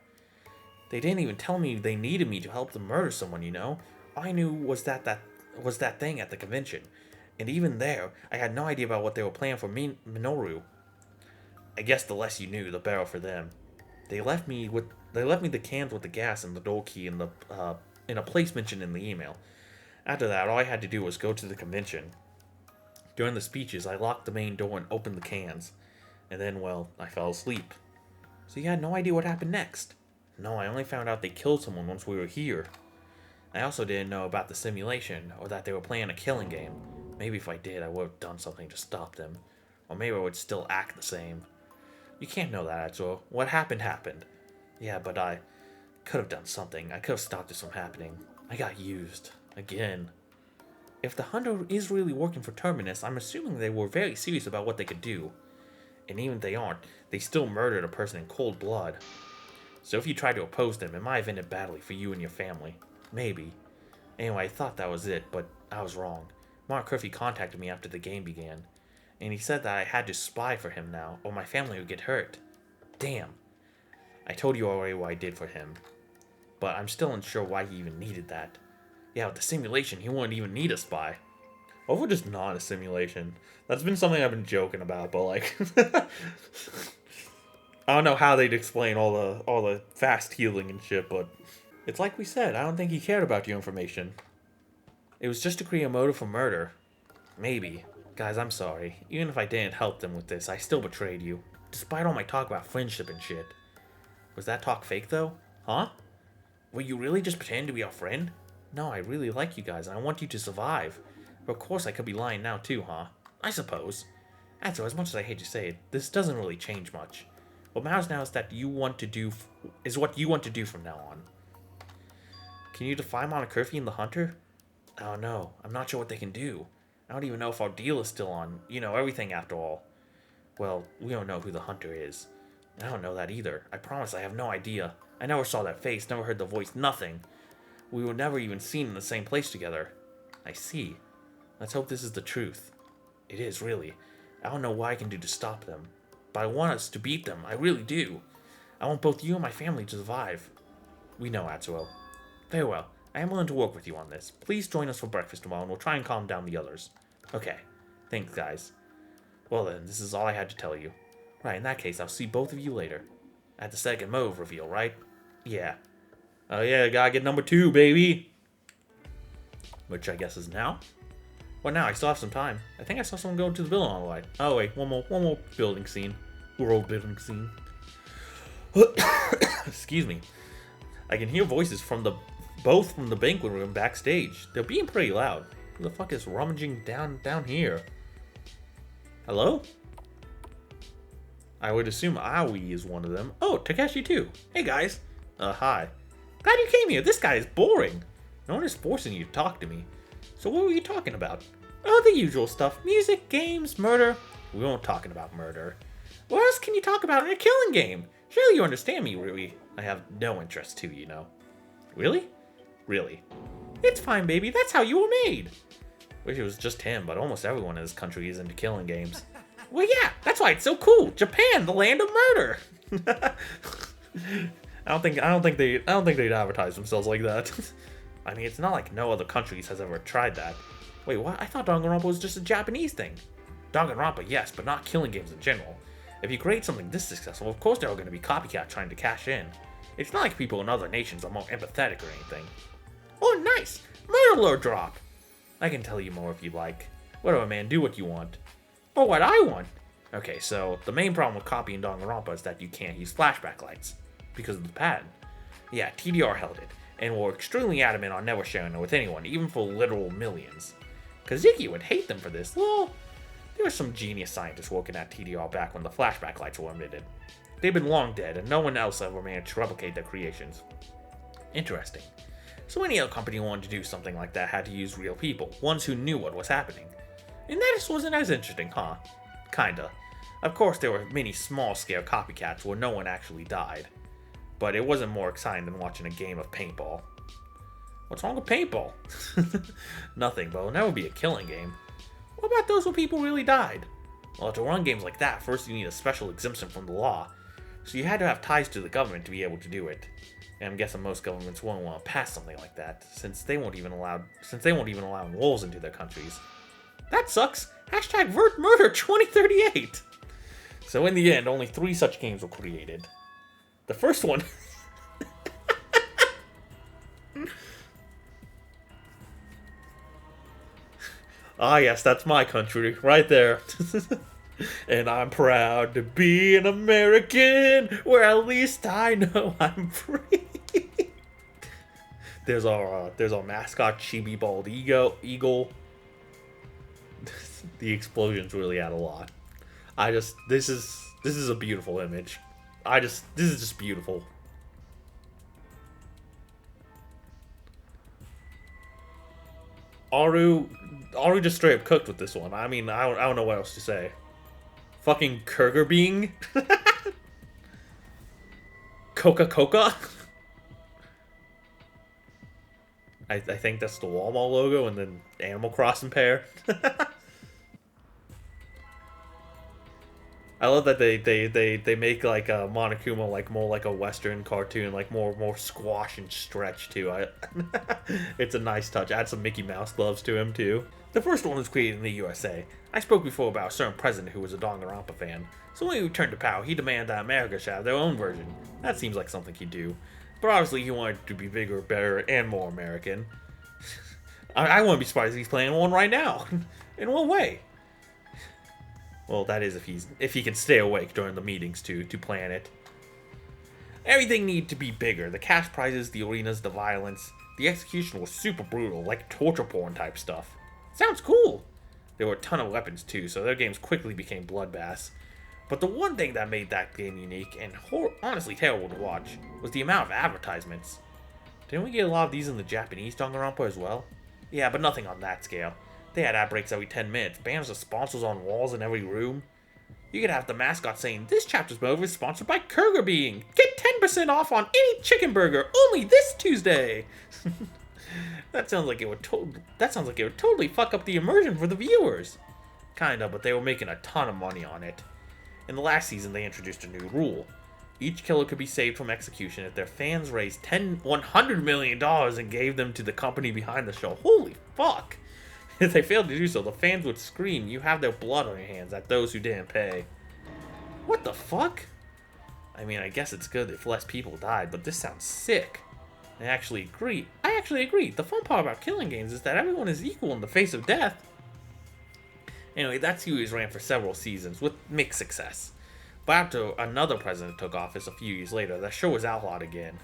They didn't even tell me they needed me to help them murder someone, you know? All I knew was that thing at the convention. And even there, I had no idea about what they were planning for Minoru. I guess the less you knew, the better for them. They left me the cans with the gas and the door key in a place mentioned in the email. After that, all I had to do was go to the convention. During the speeches, I locked the main door and opened the cans. And then, well, I fell asleep. So you had no idea what happened next? No, I only found out they killed someone once we were here. I also didn't know about the simulation, or that they were playing a killing game. Maybe if I did, I would have done something to stop them. Or maybe I would still act the same. You can't know that, Atsuo. What happened, happened. Yeah, but I could have done something. I could have stopped this from happening. I got used. Again. If the hunter is really working for Terminus, I'm assuming they were very serious about what they could do. And even if they aren't, they still murdered a person in cold blood. So if you tried to oppose them, it might have ended badly for you and your family. Maybe. Anyway, I thought that was it, but I was wrong. Mark Curfew contacted me after the game began, and he said that I had to spy for him now, or my family would get hurt. Damn. I told you already what I did for him, but I'm still unsure why he even needed that. Yeah, with the simulation, he wouldn't even need a spy. Or if we're just not a simulation. That's been something I've been joking about, but like... I don't know how they'd explain all the fast healing and shit, but... It's like we said, I don't think he cared about your information. It was just to create a motive for murder. Maybe. Guys, I'm sorry. Even if I didn't help them with this, I still betrayed you. Despite all my talk about friendship and shit. Was that talk fake, though? Huh? Were you really just pretending to be our friend? No, I really like you guys, and I want you to survive. But of course I could be lying now too, huh? I suppose. And so, as much as I hate to say it, this doesn't really change much. What matters now is what you want to do from now on. Can you defy Montecrifi and the Hunter? Oh no, I'm not sure what they can do. I don't even know if our deal is still on. You know, everything after all. Well, we don't know who the Hunter is. I don't know that either. I promise I have no idea. I never saw that face, never heard the voice, nothing. We were never even seen in the same place together. I see. Let's hope this is the truth. It is, really. I don't know what I can do to stop them. But I want us to beat them. I really do. I want both you and my family to survive. We know, Atsuo. Very well. I am willing to work with you on this. Please join us for breakfast tomorrow and we'll try and calm down the others. Okay. Thanks, guys. Well then, this is all I had to tell you. Right, in that case, I'll see both of you later. At the second move reveal, right? Yeah. Oh yeah, gotta get number 2, baby! Which I guess is now? Well, now, I still have some time. I think I saw someone go to the building on the light. Oh wait, one more building scene. World building scene. Excuse me. I can hear voices from both from the banquet room backstage. They're being pretty loud. Who the fuck is rummaging down here? Hello? I would assume Aoi is one of them. Oh, Takeshi too. Hey guys. Hi. Glad you came here. This guy is boring. No one is forcing you to talk to me. So what were you talking about? Oh, the usual stuff. Music, games, murder. We weren't talking about murder. What else can you talk about in a killing game? Surely you understand me, Rui. I have no interest too, you know. Really? Really. It's fine, baby. That's how you were made. Wish it was just him, but almost everyone in this country is into killing games. Well, yeah, that's why it's so cool. Japan, the land of murder. I don't think they'd advertise themselves like that. I mean, it's not like no other countries has ever tried that. Wait, what? I thought Danganronpa was just a Japanese thing. Danganronpa, yes, but not killing games in general. If you create something this successful, of course there are going to be copycats trying to cash in. It's not like people in other nations are more empathetic or anything. Oh, nice! Murder lore drop! I can tell you more if you like. Whatever, man, do what you want. Or what I want! Okay, so the main problem with copying Danganronpa is that you can't use flashback lights. Because of the patent. Yeah, TDR held it, and were extremely adamant on never sharing it with anyone, even for literal millions. Kazuki would hate them for this. Well, there were some genius scientists working at TDR back when the flashback lights were omitted. They've been long dead, and no one else ever managed to replicate their creations. Interesting. So any other company who wanted to do something like that had to use real people, ones who knew what was happening. And that just wasn't as interesting, huh? Kinda. Of course, there were many small-scale copycats where no one actually died, but it wasn't more exciting than watching a game of paintball. What's wrong with paintball? Nothing, but it'll never be a killing game. What about those where people really died? Well, to run games like that, first you need a special exemption from the law, so you had to have ties to the government to be able to do it. And I'm guessing most governments won't want to pass something like that, since they won't even allow wolves into their countries. That sucks! Hashtag Vert Murder 2038! So in the end, only 3 such games were created. The first one... Ah yes, that's my country, right there. And I'm proud to be an American, where at least I know I'm free. There's our mascot, Chibi Bald Eagle. The explosions really add a lot. This is a beautiful image. This is just beautiful. Aru just straight up cooked with this one. I mean, I don't know what else to say. Fucking Kurger being. Coca-Cola. I think that's the Walmart logo, and then Animal Crossing pair. I love that they make like a Monokuma like more like a Western cartoon, like more squash and stretch too. It's a nice touch. Add some Mickey Mouse gloves to him too. The first one was created in the USA. I spoke before about a certain president who was a Danganronpa fan. So when he returned to power, he demanded that America should have their own version. That seems like something he'd do. But obviously he wanted it to be bigger, better, and more American. I wouldn't be surprised if he's playing one right now. In what way? Well, that is if he can stay awake during the meetings to plan it. Everything needed to be bigger. The cash prizes, the arenas, the violence. The execution was super brutal, like torture porn type stuff. Sounds cool! There were a ton of weapons too, so their games quickly became bloodbaths. But the one thing that made that game unique, and honestly terrible to watch, was the amount of advertisements. Didn't we get a lot of these in the Japanese Danganronpa as well? Yeah, but nothing on that scale. They had ad breaks every 10 minutes, banners of sponsors on walls in every room. You could have the mascot saying, "This chapter's movie is sponsored by Kurger Being. Get 10% off on any chicken burger, only this Tuesday!" That sounds like it would totally fuck up the immersion for the viewers. Kinda, but they were making a ton of money on it. In the last season, they introduced a new rule. Each killer could be saved from execution if their fans raised $100 million and gave them to the company behind the show. Holy fuck! If they failed to do so, the fans would scream, "You have their blood on your hands," at those who didn't pay. What the fuck? I mean, I guess it's good if less people died, but this sounds sick. I actually agree. The fun part about killing games is that everyone is equal in the face of death. Anyway, that series ran for several seasons, with mixed success. But after another president took office a few years later, that show was outlawed again.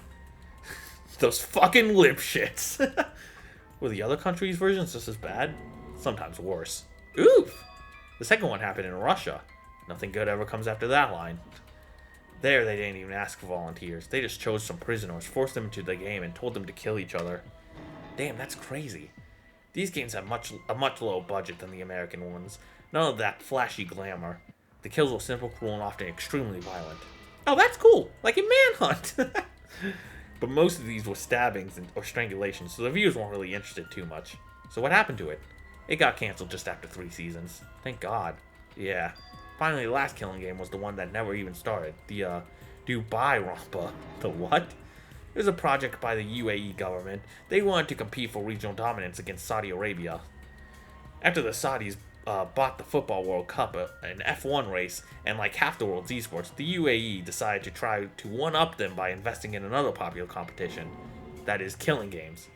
Those fucking lip shits. Were the other countries' versions just as bad? Sometimes worse. Oof! The second one happened in Russia. Nothing good ever comes after that line. There, they didn't even ask for volunteers. They just chose some prisoners, forced them into the game, and told them to kill each other. Damn, that's crazy. These games have a much lower budget than the American ones. None of that flashy glamour. The kills were simple, cruel, and often extremely violent. Oh, that's cool! Like in Manhunt! But most of these were stabbings or strangulations, so the viewers weren't really interested too much. So what happened to it? It got cancelled just after 3 seasons. Thank God. Yeah. Finally, the last killing game was the one that never even started. The, Dubai Rompa. The what? It was a project by the UAE government. They wanted to compete for regional dominance against Saudi Arabia. After the Saudis bought the Football World Cup, an F1 race, and like half the world's esports, the UAE decided to try to one-up them by investing in another popular competition. That is, killing games.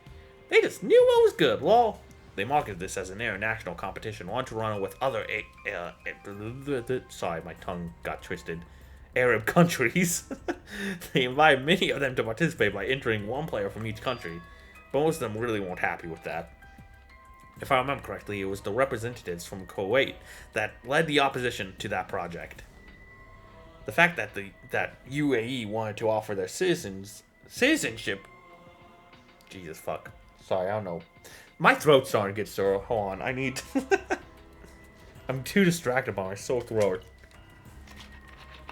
They just knew what was good, lol. They marketed this as an international competition, wanted to run it with other sorry, my tongue got twisted. Arab countries. They invited many of them to participate by entering one player from each country, but most of them really weren't happy with that. If I remember correctly, it was the representatives from Kuwait that led the opposition to that project. The fact that that UAE wanted to offer their citizenship. Jesus fuck. Sorry, I don't know. My throat's starting to get sore. Hold on, I need. I'm too distracted by my sore throat.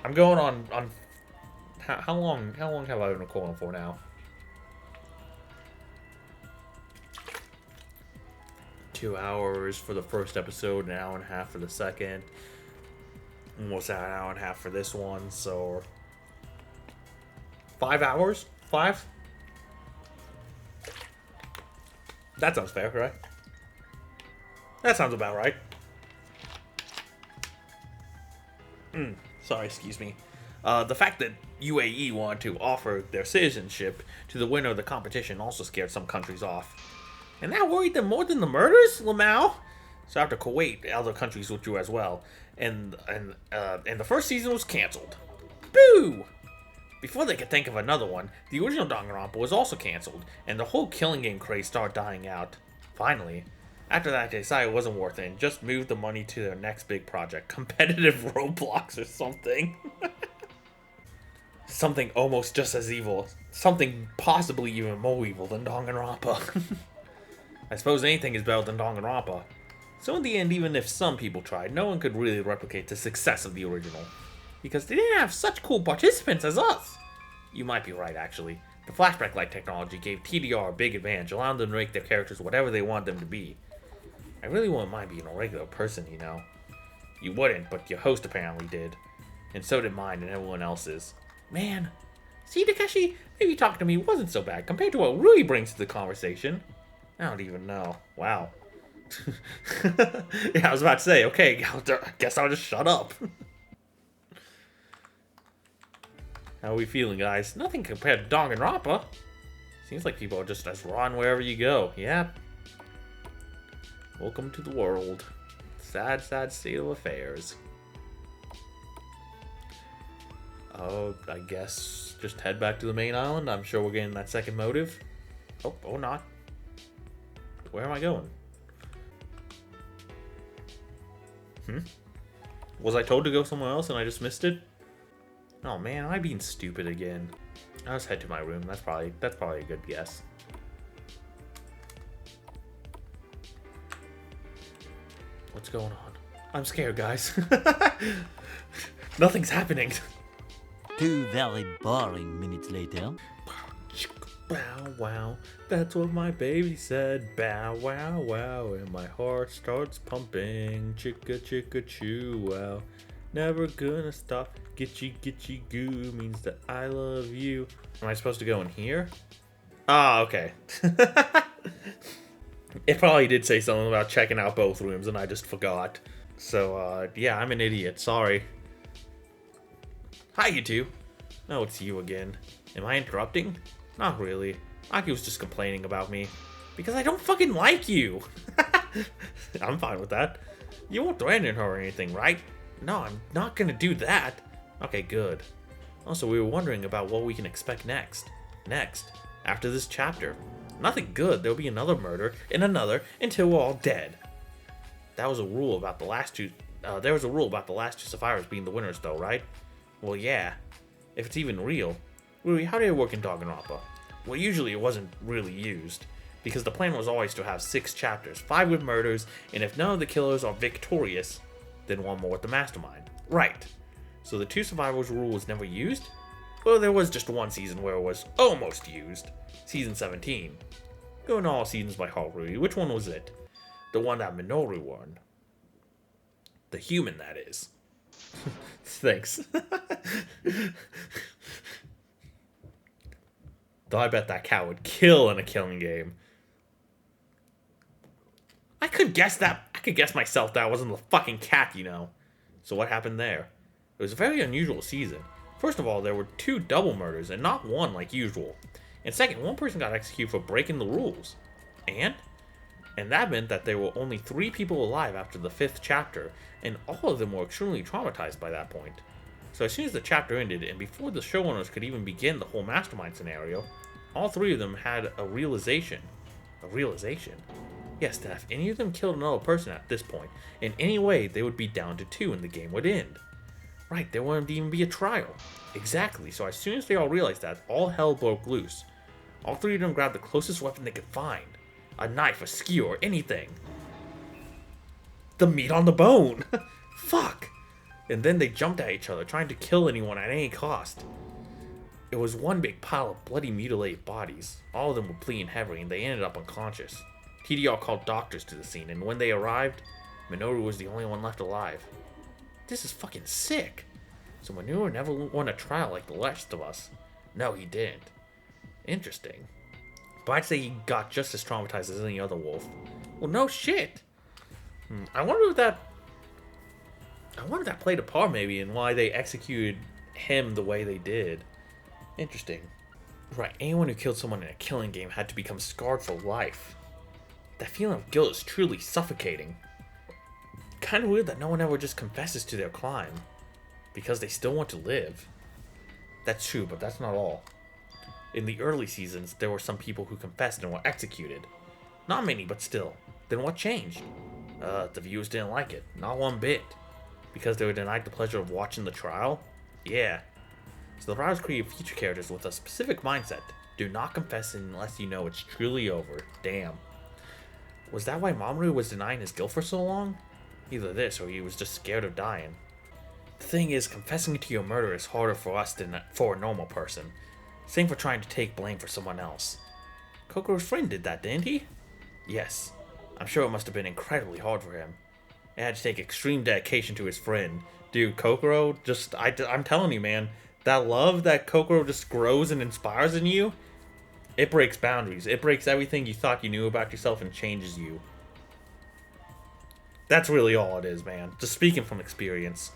I'm going on how long have I been recording for now? 2 hours for the first episode, an hour and a half for the second, almost an hour and a half for this one, so 5 hours? 5? That sounds fair, right? That sounds about right. Sorry, excuse me. The fact that UAE wanted to offer their citizenship to the winner of the competition also scared some countries off. And that worried them more than the murders, Lamau? So after Kuwait, other countries withdrew as well. And the first season was cancelled. Boo! Before they could think of another one, the original Danganronpa was also cancelled, and the whole killing game craze started dying out. Finally, after that, they decided it wasn't worth it and just moved the money to their next big project, competitive Roblox or something. Something almost just as evil. Something possibly even more evil than Danganronpa. I suppose anything is better than Danganronpa. So in the end, even if some people tried, no one could really replicate the success of the original. Because they didn't have such cool participants as us. You might be right, actually. The flashback-like technology gave TDR a big advantage, allowing them to make their characters whatever they want them to be. I really wouldn't mind being a regular person, you know. You wouldn't, but your host apparently did. And so did mine and everyone else's. Man, see, Takeshi, maybe talking to me wasn't so bad compared to what Rui brings to the conversation. I don't even know. Wow. Yeah, I was about to say, okay, I guess I'll just shut up. How are we feeling, guys? Nothing compared to Danganronpa. Seems like people are just as rotten wherever you go. Yeah. Welcome to the world. Sad, sad state of affairs. Oh, I guess just head back to the main island. I'm sure we're getting that second motive. Oh, or not. Where am I going? Was I told to go somewhere else and I just missed it? Oh man, am I being stupid again? I'll just head to my room. That's probably a good guess. What's going on? I'm scared, guys. Nothing's happening. 2 very boring minutes later. Bow wow, that's what my baby said. Bow wow wow, and my heart starts pumping. Chicka chicka choo wow. Never gonna stop. Gitchy gitchy goo means that I love you. Am I supposed to go in here? Ah, okay. It probably did say something about checking out both rooms and I just forgot. So, yeah, I'm an idiot. Sorry. Hi, you two. Oh, it's you again. Am I interrupting? Not really. Aki was just complaining about me. Because I don't fucking like you. I'm fine with that. You won't threaten her or anything, right? No, I'm not gonna do that. Okay, good. Also, we were wondering about what we can expect next. After this chapter. Nothing good. There'll be another murder, and another, until we're all dead. That was a rule about the last two... there was a rule about the last two survivors being the winners, though, right? Well, yeah. If it's even real. Rui, how did it work in Danganronpa? Well, usually it wasn't really used, because the plan was always to have 6 chapters, 5 with murders, and if none of the killers are victorious, then 1 more with the mastermind. Right. So the 2 survivors rule was never used? Well, there was just 1 season where it was almost used. Season 17. Going to all seasons by heart, Rui. Which one was it? The one that Minoru won. The human, that is. Thanks. Though I bet that cat would kill in a killing game. I could guess myself that wasn't the fucking cat, you know. So what happened there? It was a very unusual season. First of all, there were 2 double murders and not 1 like usual. And second, 1 person got executed for breaking the rules. And that meant that there were only 3 people alive after the 5th chapter, and all of them were extremely traumatized by that point. So as soon as the chapter ended, and before the showrunners could even begin the whole mastermind scenario, all 3 of them had a realization. A realization? Yes, that if any of them killed another person at this point, in any way, they would be down to 2 and the game would end. Right, there wouldn't even be a trial. Exactly, so as soon as they all realized that, all hell broke loose. All 3 of them grabbed the closest weapon they could find. A knife, a skewer, anything. The meat on the bone! Fuck! And then they jumped at each other, trying to kill anyone at any cost. It was one big pile of bloody mutilated bodies. All of them were bleeding heavily, and they ended up unconscious. TDR called doctors to the scene, and when they arrived, Minoru was the only one left alive. This is fucking sick. So Minoru never won a trial like the rest of us. No, he didn't. Interesting. But I'd say he got just as traumatized as any other wolf. Well, no shit. I wonder if that played a part maybe in why they executed him the way they did. Interesting. Right, anyone who killed someone in a killing game had to become scarred for life. That feeling of guilt is truly suffocating. Kinda weird that no one ever just confesses to their crime. Because they still want to live. That's true, but that's not all. In the early seasons, there were some people who confessed and were executed. Not many, but still. Then what changed? The viewers didn't like it. Not one bit. Because they were denied the pleasure of watching the trial? Yeah. So the writers created future characters with a specific mindset. Do not confess unless you know it's truly over. Damn. Was that why Mamoru was denying his guilt for so long? Either this, or he was just scared of dying. The thing is, confessing to your murder is harder for us than for a normal person. Same for trying to take blame for someone else. Kokoro's friend did that, didn't he? Yes. I'm sure it must have been incredibly hard for him. It had to take extreme dedication to his friend. Dude, Kokoro, I'm telling you, man, that love that Kokoro just grows and inspires in you, it breaks boundaries. It breaks everything you thought you knew about yourself and changes you. That's really all it is, man. Just speaking from experience.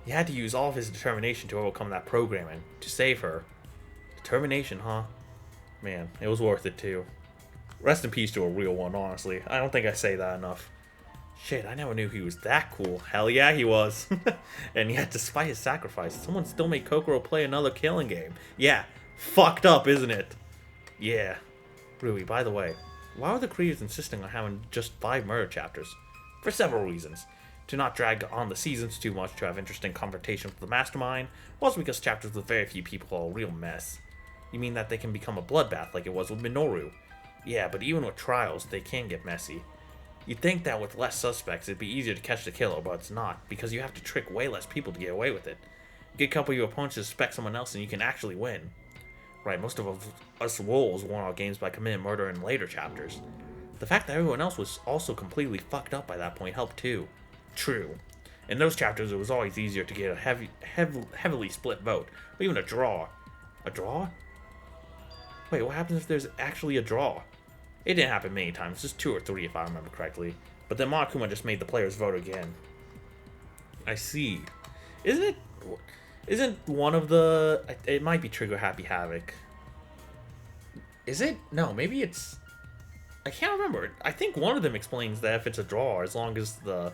He had to use all of his determination to overcome that programming, to save her. Determination, huh? Man, it was worth it too. Rest in peace to a real one, honestly. I don't think I say that enough. Shit, I never knew he was that cool. Hell yeah, he was. And yet, despite his sacrifice, someone still made Kokoro play another killing game. Yeah, fucked up, isn't it? Yeah. Rui, by the way, why are the creators insisting on having just 5 murder chapters? For several reasons. To not drag on the seasons too much to have interesting confrontation with the mastermind, also because chapters with very few people are a real mess. You mean that they can become a bloodbath like it was with Minoru? Yeah, but even with trials, they can get messy. You'd think that with less suspects, it'd be easier to catch the killer, but it's not, because you have to trick way less people to get away with it. Get a couple of your opponents to suspect someone else and you can actually win. Right, most of us wolves won our games by committing murder in later chapters. The fact that everyone else was also completely fucked up by that point helped too. True. In those chapters, it was always easier to get a heavily split vote, or even a draw. A draw? Wait, what happens if there's actually a draw? It didn't happen many times, just 2 or 3 if I remember correctly. But then Monokuma just made the players vote again. I see. Isn't one of the... It might be Trigger Happy Havoc. Is it? No, maybe it's... I can't remember. I think one of them explains that if it's a draw, as long as the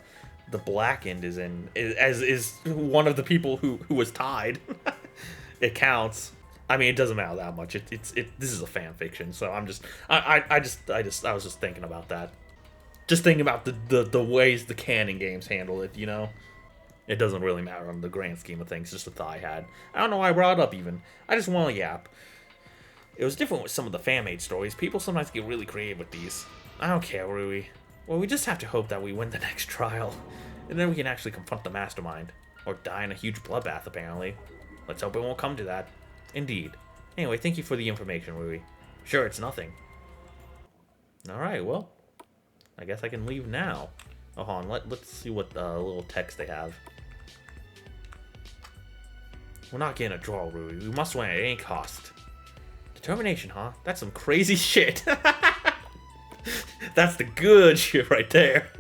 blackened is in... is one of the people who was tied. It counts. I mean, it doesn't matter that much. This is a fan fiction, so I'm just I was just thinking about that. Just thinking about the ways the canon games handle it, you know? It doesn't really matter in the grand scheme of things, just a thought I had. I don't know why I brought it up even. I just want to yap. It was different with some of the fan-made stories. People sometimes get really creative with these. I don't care, Rui. Well, we just have to hope that we win the next trial. And then we can actually confront the mastermind. Or die in a huge bloodbath, apparently. Let's hope it won't come to that. Indeed. Anyway, thank you for the information, Rui. Sure, it's nothing. Alright, well. I guess I can leave now. Oh, hold on. Let's see what little text they have. We're not getting a draw, Rui. We must win at any cost. Determination, huh? That's some crazy shit. That's the good shit right there.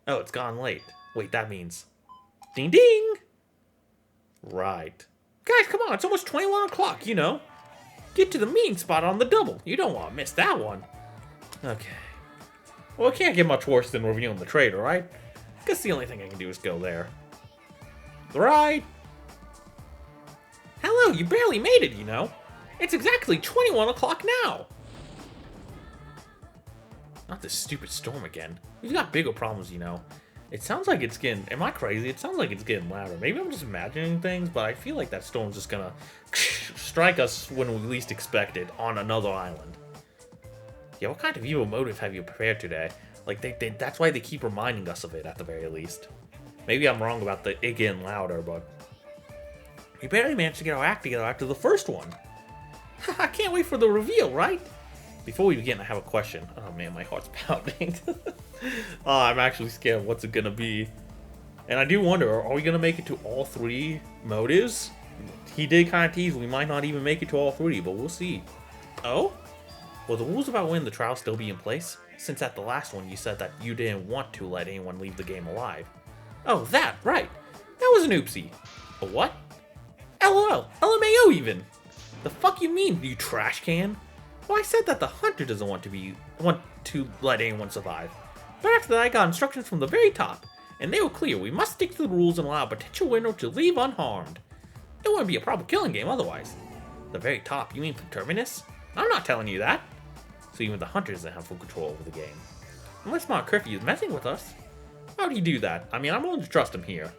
Oh, it's gone late. Wait, that means... Ding ding! Right. Guys, come on, it's almost 21 o'clock, you know. Get to the meeting spot on the double. You don't want to miss that one. Okay. Well, it can't get much worse than reviewing the trailer, right? Guess the only thing I can do is go there. Right. Hello, you barely made it, you know. It's exactly 21 o'clock now. Not this stupid storm again. We've got bigger problems, you know. It sounds like it's getting... Am I crazy? It sounds like it's getting louder. Maybe I'm just imagining things, but I feel like that storm's just gonna strike us when we least expect it on another island. Yeah, what kind of evil motive have you prepared today? Like, that's why they keep reminding us of it, at the very least. Maybe I'm wrong about it getting louder, but... We barely managed to get our act together after the first one. I can't wait for the reveal, right? Before we begin, I have a question. Oh man, my heart's pounding. Oh, I'm actually scared of what's it gonna be. And I do wonder, are we gonna make it to all 3 motives? He did kind of tease we might not even make it to all 3, but we'll see. Oh? Will the rules about winning the trial still be in place? Since at the last one you said that you didn't want to let anyone leave the game alive. Oh, that, right. That was an oopsie. A what? LOL, LMAO even. The fuck you mean, you trash can? Well, I said that the hunter doesn't want to let anyone survive. But after that I got instructions from the very top, and they were clear. We must stick to the rules and allow a potential winner to leave unharmed. It wouldn't be a proper killing game otherwise. The very top, you mean from Terminus? I'm not telling you that. So even the hunter doesn't have full control over the game. Unless Mark Curfew is messing with us. How would he do that? I mean, I'm willing to trust him here.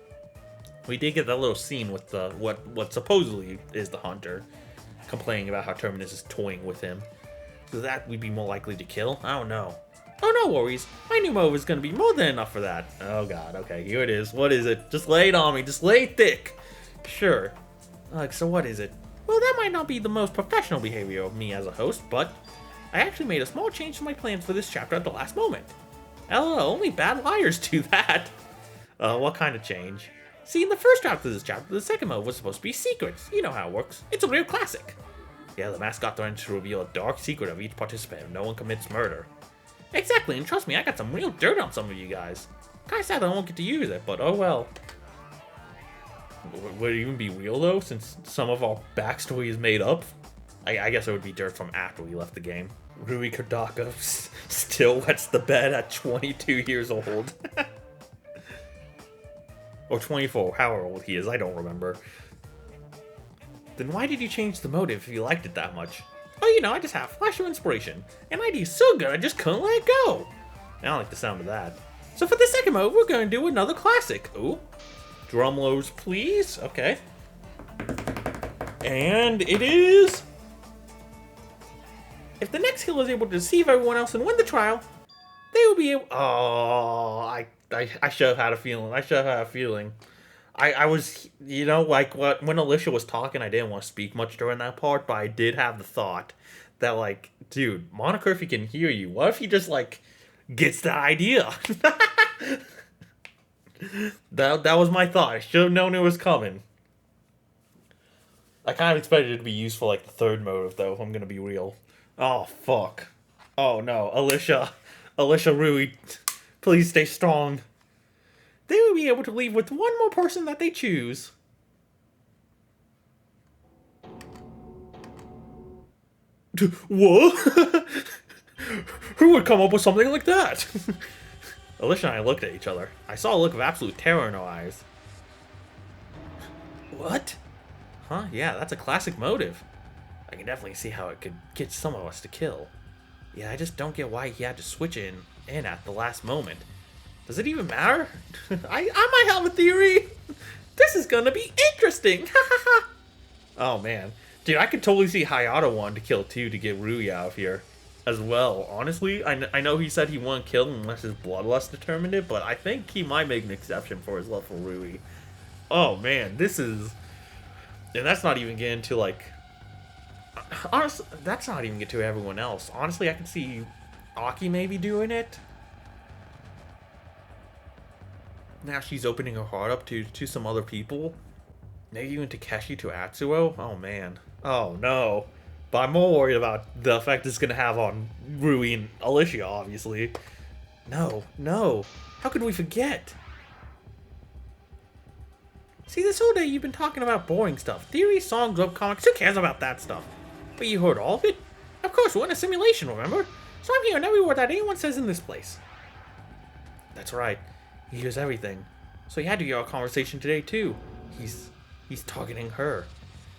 We did get that little scene with the what supposedly is the hunter complaining about how Terminus is toying with him. So that we'd be more likely to kill? I don't know. Oh, no worries. My new move is going to be more than enough for that. Oh god, okay, here it is. What is it? Just lay it on me. Just lay it thick. Sure. So what is it? Well, that might not be the most professional behavior of me as a host, but I actually made a small change to my plans for this chapter at the last moment. LOL, only bad liars do that. What kind of change? See, in the first draft of this chapter, the second mode was supposed to be secrets. You know how it works. It's a real classic. Yeah, the mascot threatens to reveal a dark secret of each participant if no one commits murder. Exactly, and trust me, I got some real dirt on some of you guys. Kinda sad I won't get to use it, but oh well. Would it even be real though, since some of our backstory is made up? I guess it would be dirt from after we left the game. Rui Kodaka still wets the bed at 22 years old. Or 24, however old he is, I don't remember. Then why did you change the motive if you liked it that much? Oh, you know, I just have a flash of inspiration. An idea's so good I just couldn't let it go. I don't like the sound of that. So for the second mode, we're going to do another classic. Ooh. Drum rolls, please. Okay. And it is... If the next killer is able to deceive everyone else and win the trial, they will be able... Oh, I should have had a feeling. I was, you know, like when Alicia was talking, I didn't want to speak much during that part, but I did have the thought that, like, dude, Monocurfy can hear you. What if he just, like, gets the idea? that was my thought. I should have known it was coming. I kind of expected it to be used for, like, the third motive, though, if I'm going to be real. Oh, fuck. Oh, no. Alicia, Rui, please stay strong. They will be able to leave with one more person that they choose. What? Who would come up with something like that? Alicia and I looked at each other. I saw a look of absolute terror in her eyes. What? Huh? Yeah, that's a classic motive. I can definitely see how it could get some of us to kill. Yeah, I just don't get why he had to switch in at the last moment. Does it even matter? I might have a theory. This is gonna be interesting. Oh man. Dude, I could totally see Hayato wanting to kill too to get Rui out of here as well. Honestly, I know he said he wouldn't kill him unless his bloodlust determined it, but I think he might make an exception for his love for Rui. Oh man, this is... And that's not even getting to, like... Honestly, that's not even get to everyone else. Honestly, I can see Aki maybe doing it. Now she's opening her heart up to some other people. Maybe even Takeshi to Atsuo. Oh man. Oh no. But I'm more worried about the effect it's gonna have on Rui and Alicia, obviously. No. How could we forget? See, this whole day you've been talking about boring stuff. Theories, songs, webcomics, who cares about that stuff? But you heard all of it? Of course, we're in a simulation, remember? So I'm hearing every word that anyone says in this place. That's right. He hears everything. So he had to hear our conversation today, too. He's targeting her.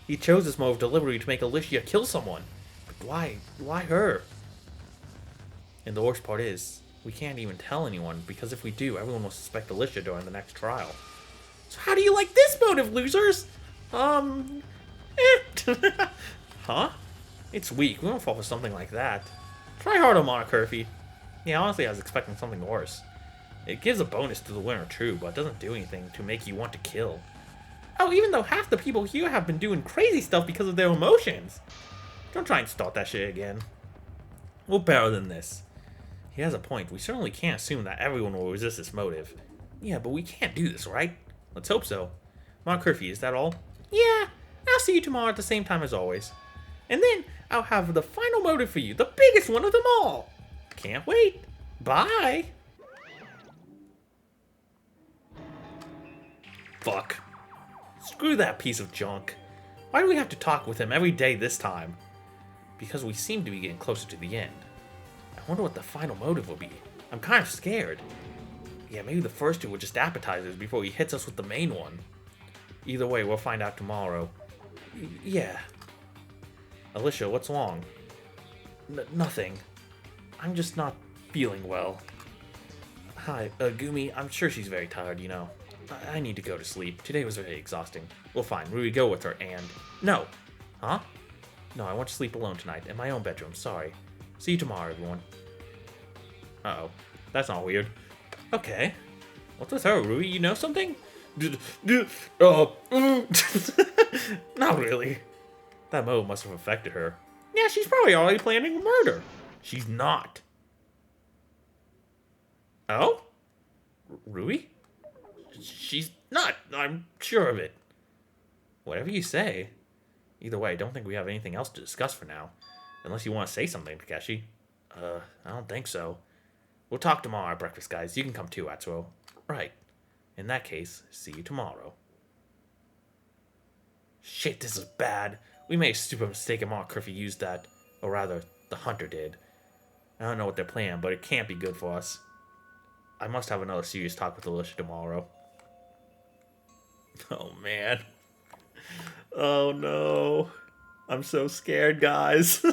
He chose this move deliberately to make Alicia kill someone. But why? Why her? And the worst part is, we can't even tell anyone, because if we do, everyone will suspect Alicia during the next trial. So how do you like this motive, losers? Huh? It's weak. We won't fall for something like that. Try harder, Monocurfy. Yeah, honestly, I was expecting something worse. It gives a bonus to the winner, true, but it doesn't do anything to make you want to kill. Oh, even though half the people here have been doing crazy stuff because of their emotions. Don't try and start that shit again. We're better than this. He has a point. We certainly can't assume that everyone will resist this motive. Yeah, but we can't do this, right? Let's hope so. Mark Curfew, is that all? Yeah, I'll see you tomorrow at the same time as always. And then I'll have the final motive for you, the biggest one of them all. Can't wait. Bye. Fuck. Screw that piece of junk. Why do we have to talk with him every day this time? Because we seem to be getting closer to the end. I wonder what the final motive will be. I'm kind of scared. Yeah, maybe the first two were just appetizers before he hits us with the main one. Either way, we'll find out tomorrow. Yeah. Alicia, what's wrong? Nothing. I'm just not feeling well. Hi, Gumi, I'm sure she's very tired, you know. I need to go to sleep. Today was very exhausting. Well, fine. Rui, go with her and... No! Huh? No, I want to sleep alone tonight in my own bedroom. Sorry. See you tomorrow, everyone. Uh-oh. That's not weird. Okay. What's with her, Rui? You know something? Not really. That move must have affected her. Yeah, she's probably already planning a murder. She's not. Oh? Rui? She's not. I'm sure of it. Whatever you say. Either way, I don't think we have anything else to discuss for now. Unless you want to say something, Takeshi. I don't think so. We'll talk tomorrow at breakfast, guys. You can come too, Atsuo. Right. In that case, see you tomorrow. Shit, this is bad. We made a stupid mistake and Mark Curfew used that. Or rather, the hunter did. I don't know what they're planning, but it can't be good for us. I must have another serious talk with Alicia tomorrow. Oh, man. Oh, no. I'm so scared, guys.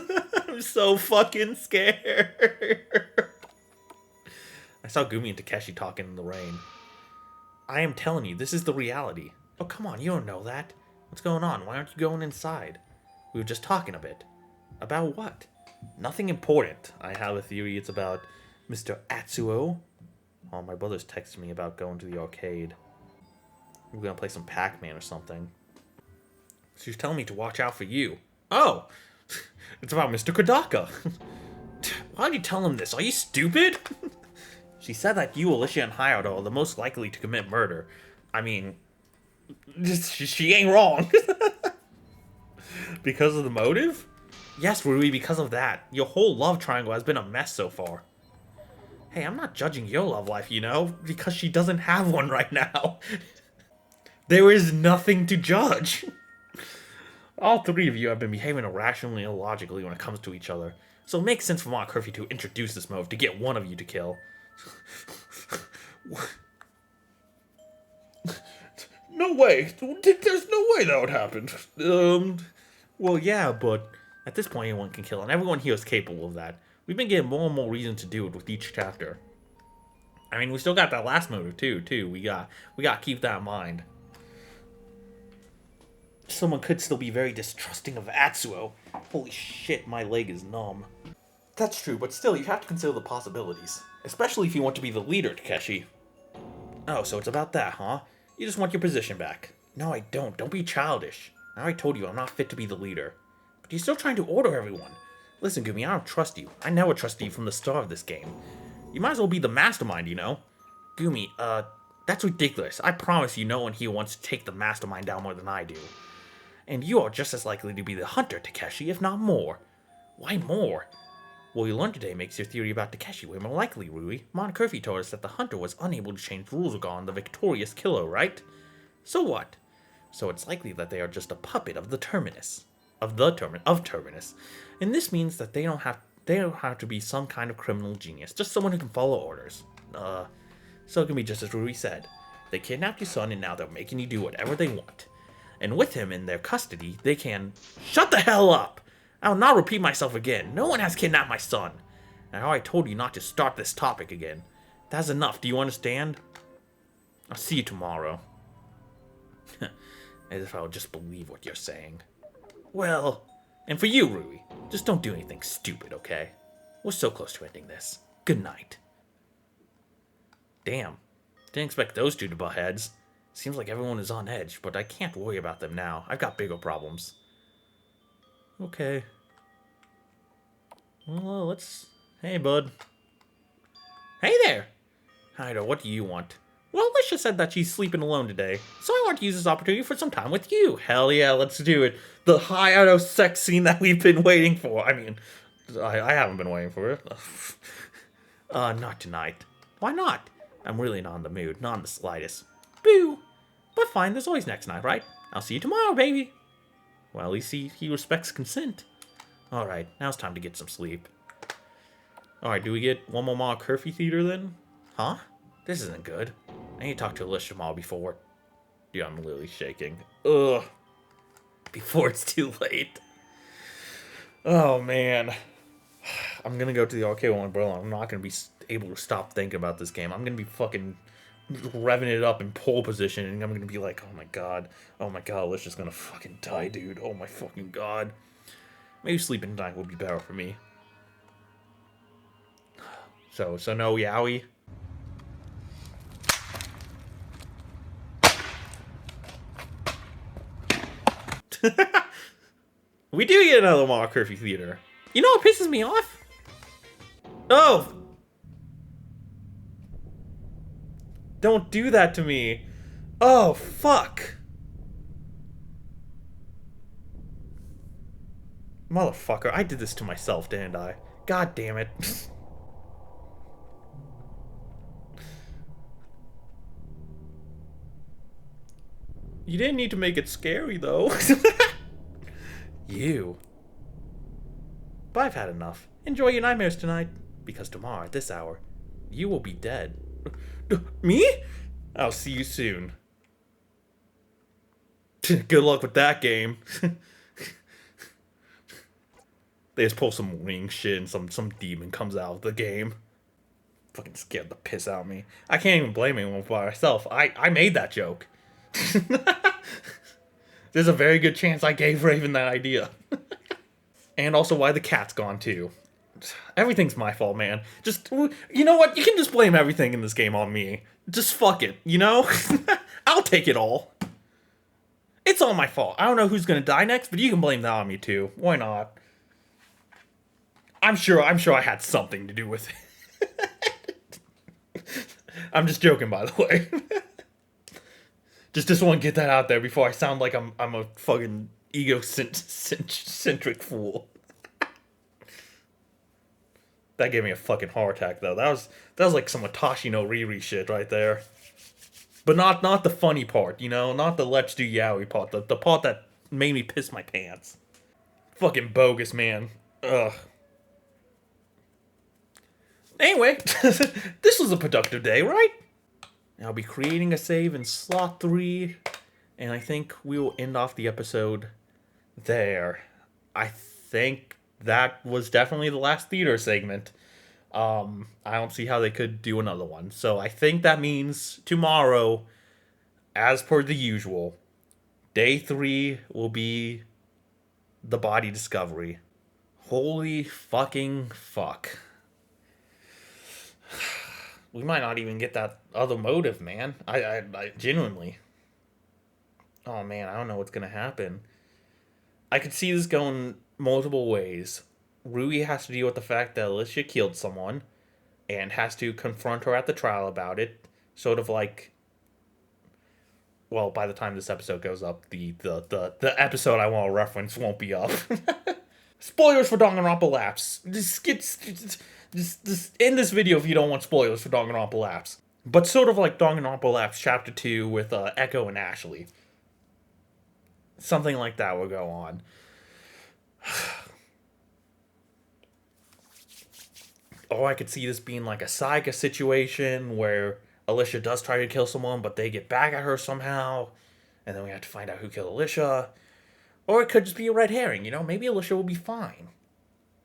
I'm so fucking scared. I saw Gumi and Takeshi talking in the rain. I am telling you, this is the reality. Oh, come on, you don't know that. What's going on? Why aren't you going inside? We were just talking a bit. About what? Nothing important. I have a theory it's about Mr. Atsuo. Oh, my brother's texting me about going to the arcade. We're gonna play some Pac-Man or something. She's telling me to watch out for you. Oh! It's about Mr. Kodaka. Why'd you tell him this? Are you stupid? She said that you, Alicia, and Hayato are the most likely to commit murder. I mean, she ain't wrong. Because of the motive? Yes, Rui, because of that. Your whole love triangle has been a mess so far. Hey, I'm not judging your love life, you know, because she doesn't have one right now. There is nothing to judge. All three of you have been behaving irrationally and illogically when it comes to each other. So it makes sense for Mark Curfew to introduce this move to get one of you to kill. No way. There's no way that would happen. Well, yeah, but at this point anyone can kill, and everyone here is capable of that. We've been getting more and more reason to do it with each chapter. I mean, we still got that last motive too. We got to keep that in mind. Someone could still be very distrusting of Atsuo. Holy shit, my leg is numb. That's true, but still, you have to consider the possibilities. Especially if you want to be the leader, Takeshi. Oh, so it's about that, huh? You just want your position back. No, I don't. Don't be childish. I already told you I'm not fit to be the leader. But you're still trying to order everyone. Listen, Gumi, I don't trust you. I never trusted you from the start of this game. You might as well be the mastermind, you know? Gumi, that's ridiculous. I promise you no one here wants to take the mastermind down more than I do. And you are just as likely to be the hunter, Takeshi, if not more. Why more? What you learned today makes your theory about Takeshi way more likely, Rui. Mon Curfew told us that the hunter was unable to change rules regarding the victorious killer, right? So what? So it's likely that they are just a puppet of the Terminus. Of Terminus. And this means that they don't have to be some kind of criminal genius, just someone who can follow orders. So it can be just as Rui said. They kidnapped your son and now they're making you do whatever they want. And with him in their custody, they can... Shut the hell up! I will not repeat myself again. No one has kidnapped my son. And I already told you not to start this topic again. That's enough, do you understand? I'll see you tomorrow. As if I would just believe what you're saying. Well, and for you, Rui, just don't do anything stupid, okay? We're so close to ending this. Good night. Damn. Didn't expect those two to butt heads. Seems like everyone is on edge, but I can't worry about them now. I've got bigger problems. Okay. Well, let's... Hey, bud. Hey there! Hydo, what do you want? Well, Alicia said that she's sleeping alone today, so I want to use this opportunity for some time with you. Hell yeah, let's do it. The Hydo sex scene that we've been waiting for. I mean, I haven't been waiting for it. Not tonight. Why not? I'm really not in the mood, not in the slightest. Boo! But fine, there's always next night, right? I'll see you tomorrow, baby. Well, at least he respects consent. Alright, now it's time to get some sleep. Alright, do we get one more curfew theater then? Huh? This isn't good. I need to talk to Alicia tomorrow before... Dude, I'm literally shaking. Ugh. Before it's too late. Oh, man. I'm gonna go to the arcade with my brother. I'm not gonna be able to stop thinking about this game. I'm gonna be fucking revving it up in pole position, and I'm gonna be like, oh my god, Alicia's gonna fucking die, dude. Oh my fucking god. Maybe sleeping tonight would be better for me. So no yaoi. We do get another Mario Curfew Theater. You know what pisses me off? Oh! Don't do that to me. Oh, fuck. Motherfucker, I did this to myself, didn't I? God damn it. You didn't need to make it scary, though. You. But I've had enough. Enjoy your nightmares tonight. Because tomorrow, at this hour, you will be dead. Me? I'll see you soon. Good luck with that game. They just pull some wing shit and some demon comes out of the game. Fucking scared the piss out of me. I can't even blame anyone for myself. I made that joke. There's a very good chance I gave Raven that idea. And also why the cat's gone too. Everything's my fault, man. Just, you know what? You can just blame everything in this game on me. Just fuck it, you know? I'll take it all. It's all my fault. I don't know who's gonna die next, but you can blame that on me too. Why not? I'm sure I had something to do with it. I'm just joking, by the way. Just want to get that out there before I sound like I'm a fucking egocentric fool. That gave me a fucking heart attack, though. That was like some Watashi no Riri shit right there. But not the funny part, you know? Not the let's do yaoi part. The part that made me piss my pants. Fucking bogus, man. Ugh. Anyway, this was a productive day, right? I'll be creating a save in slot 3, and I think we will end off the episode there. I think that was definitely the last theater segment. I don't see how they could do another one. So I think that means tomorrow, as per the usual, day 3 will be the body discovery. Holy fucking fuck. We might not even get that other motive, man. I genuinely. Oh, man, I don't know what's going to happen. I could see this going multiple ways. Rui has to deal with the fact that Alicia killed someone and has to confront her at the trial about it. Sort of like... Well, by the time this episode goes up, the episode I want to reference won't be up. Spoilers for Danganronpa Laps. Just end this video if you don't want spoilers for Danganronpa Laps. But sort of like Danganronpa Laps Chapter 2 with Echo and Ashley. Something like that will go on. Or I could see this being like a Saiga situation where Alicia does try to kill someone, but they get back at her somehow. And then we have to find out who killed Alicia. Or it could just be a red herring, you know? Maybe Alicia will be fine.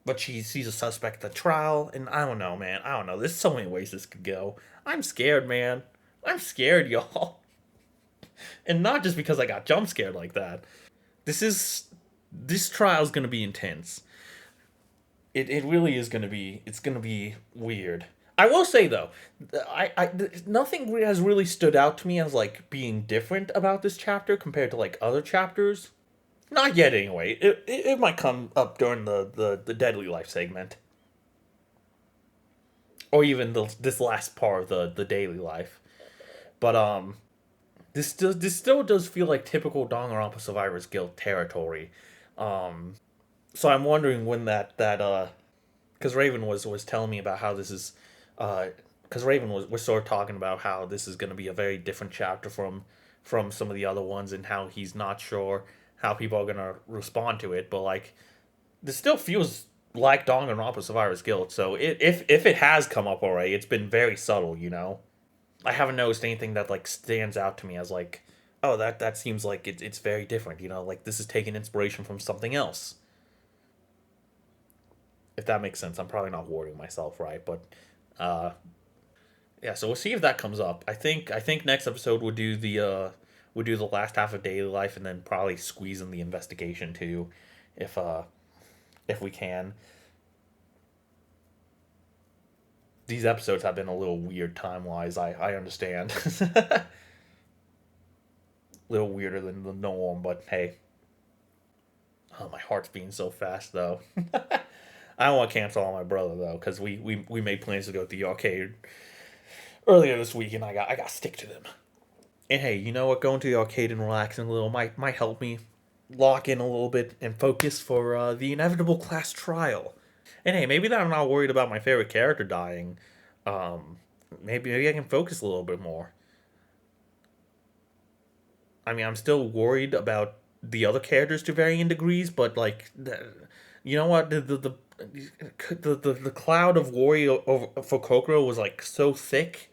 But she sees a suspect at the trial, and I don't know, man. I don't know. There's so many ways this could go. I'm scared, man. I'm scared, y'all. And not just because I got jump scared like that. This trial's gonna be intense. It really is gonna be. It's gonna be weird. I will say though, nothing has really stood out to me as like being different about this chapter compared to like other chapters. Not yet, anyway. It might come up during the Deadly Life segment, or even this last part of the Daily Life. But this still does feel like typical Danganronpa Survivors Guild territory. So I'm wondering when because Raven was telling me about how this is, because Raven was sort of talking about how this is going to be a very different chapter from some of the other ones, and how he's not sure how people are going to respond to it. But like, this still feels like Danganronpa Survivors Guild. So if it has come up already, it's been very subtle. I haven't noticed anything that like stands out to me as like, oh, that seems like it's very different. Like this is taking inspiration from something else. If that makes sense. I'm probably not wording myself right, but yeah. So we'll see if that comes up. I think next episode we'll do the last half of Daily Life, and then probably squeeze in the investigation too, if we can. These episodes have been a little weird time-wise, I understand. A little weirder than the norm, but hey. Oh, my heart's beating so fast, though. I don't want to cancel on my brother, though, because we made plans to go to the arcade earlier this week, and I got to stick to them. And hey, you know what? Going to the arcade and relaxing a little might help me lock in a little bit and focus for the inevitable class trial. And hey, maybe that I'm not worried about my favorite character dying. Maybe I can focus a little bit more. I mean, I'm still worried about the other characters to varying degrees, but like, you know what? The cloud of worry for Kokoro was like so thick,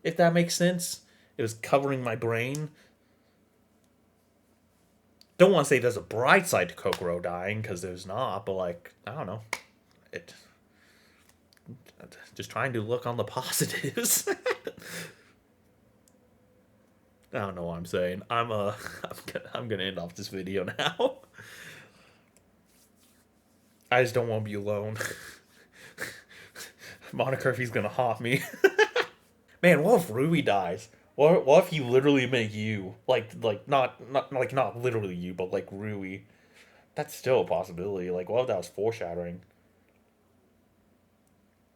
if that makes sense. It was covering my brain. Don't want to say there's a bright side to Kokoro dying, because there's not, but like, I don't know. Just trying to look on the positives. I don't know what I'm saying. I'm gonna end off this video now. I just don't want to be alone. Monocurfy's gonna haunt me. Man, what if Rui dies? What if he literally make you like not literally you, but like Rui? That's still a possibility. Like, what if that was foreshadowing?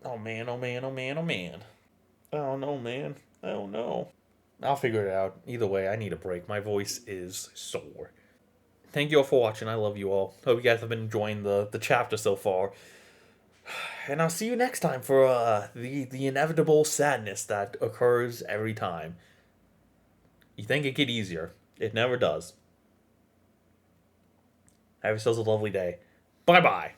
Oh man, oh man, oh man, oh man. I don't know, man. I don't know. I'll figure it out. Either way, I need a break. My voice is sore. Thank you all for watching. I love you all. Hope you guys have been enjoying the chapter so far. And I'll see you next time for the inevitable sadness that occurs every time. You think it get easier. It never does. Have yourselves a lovely day. Bye-bye.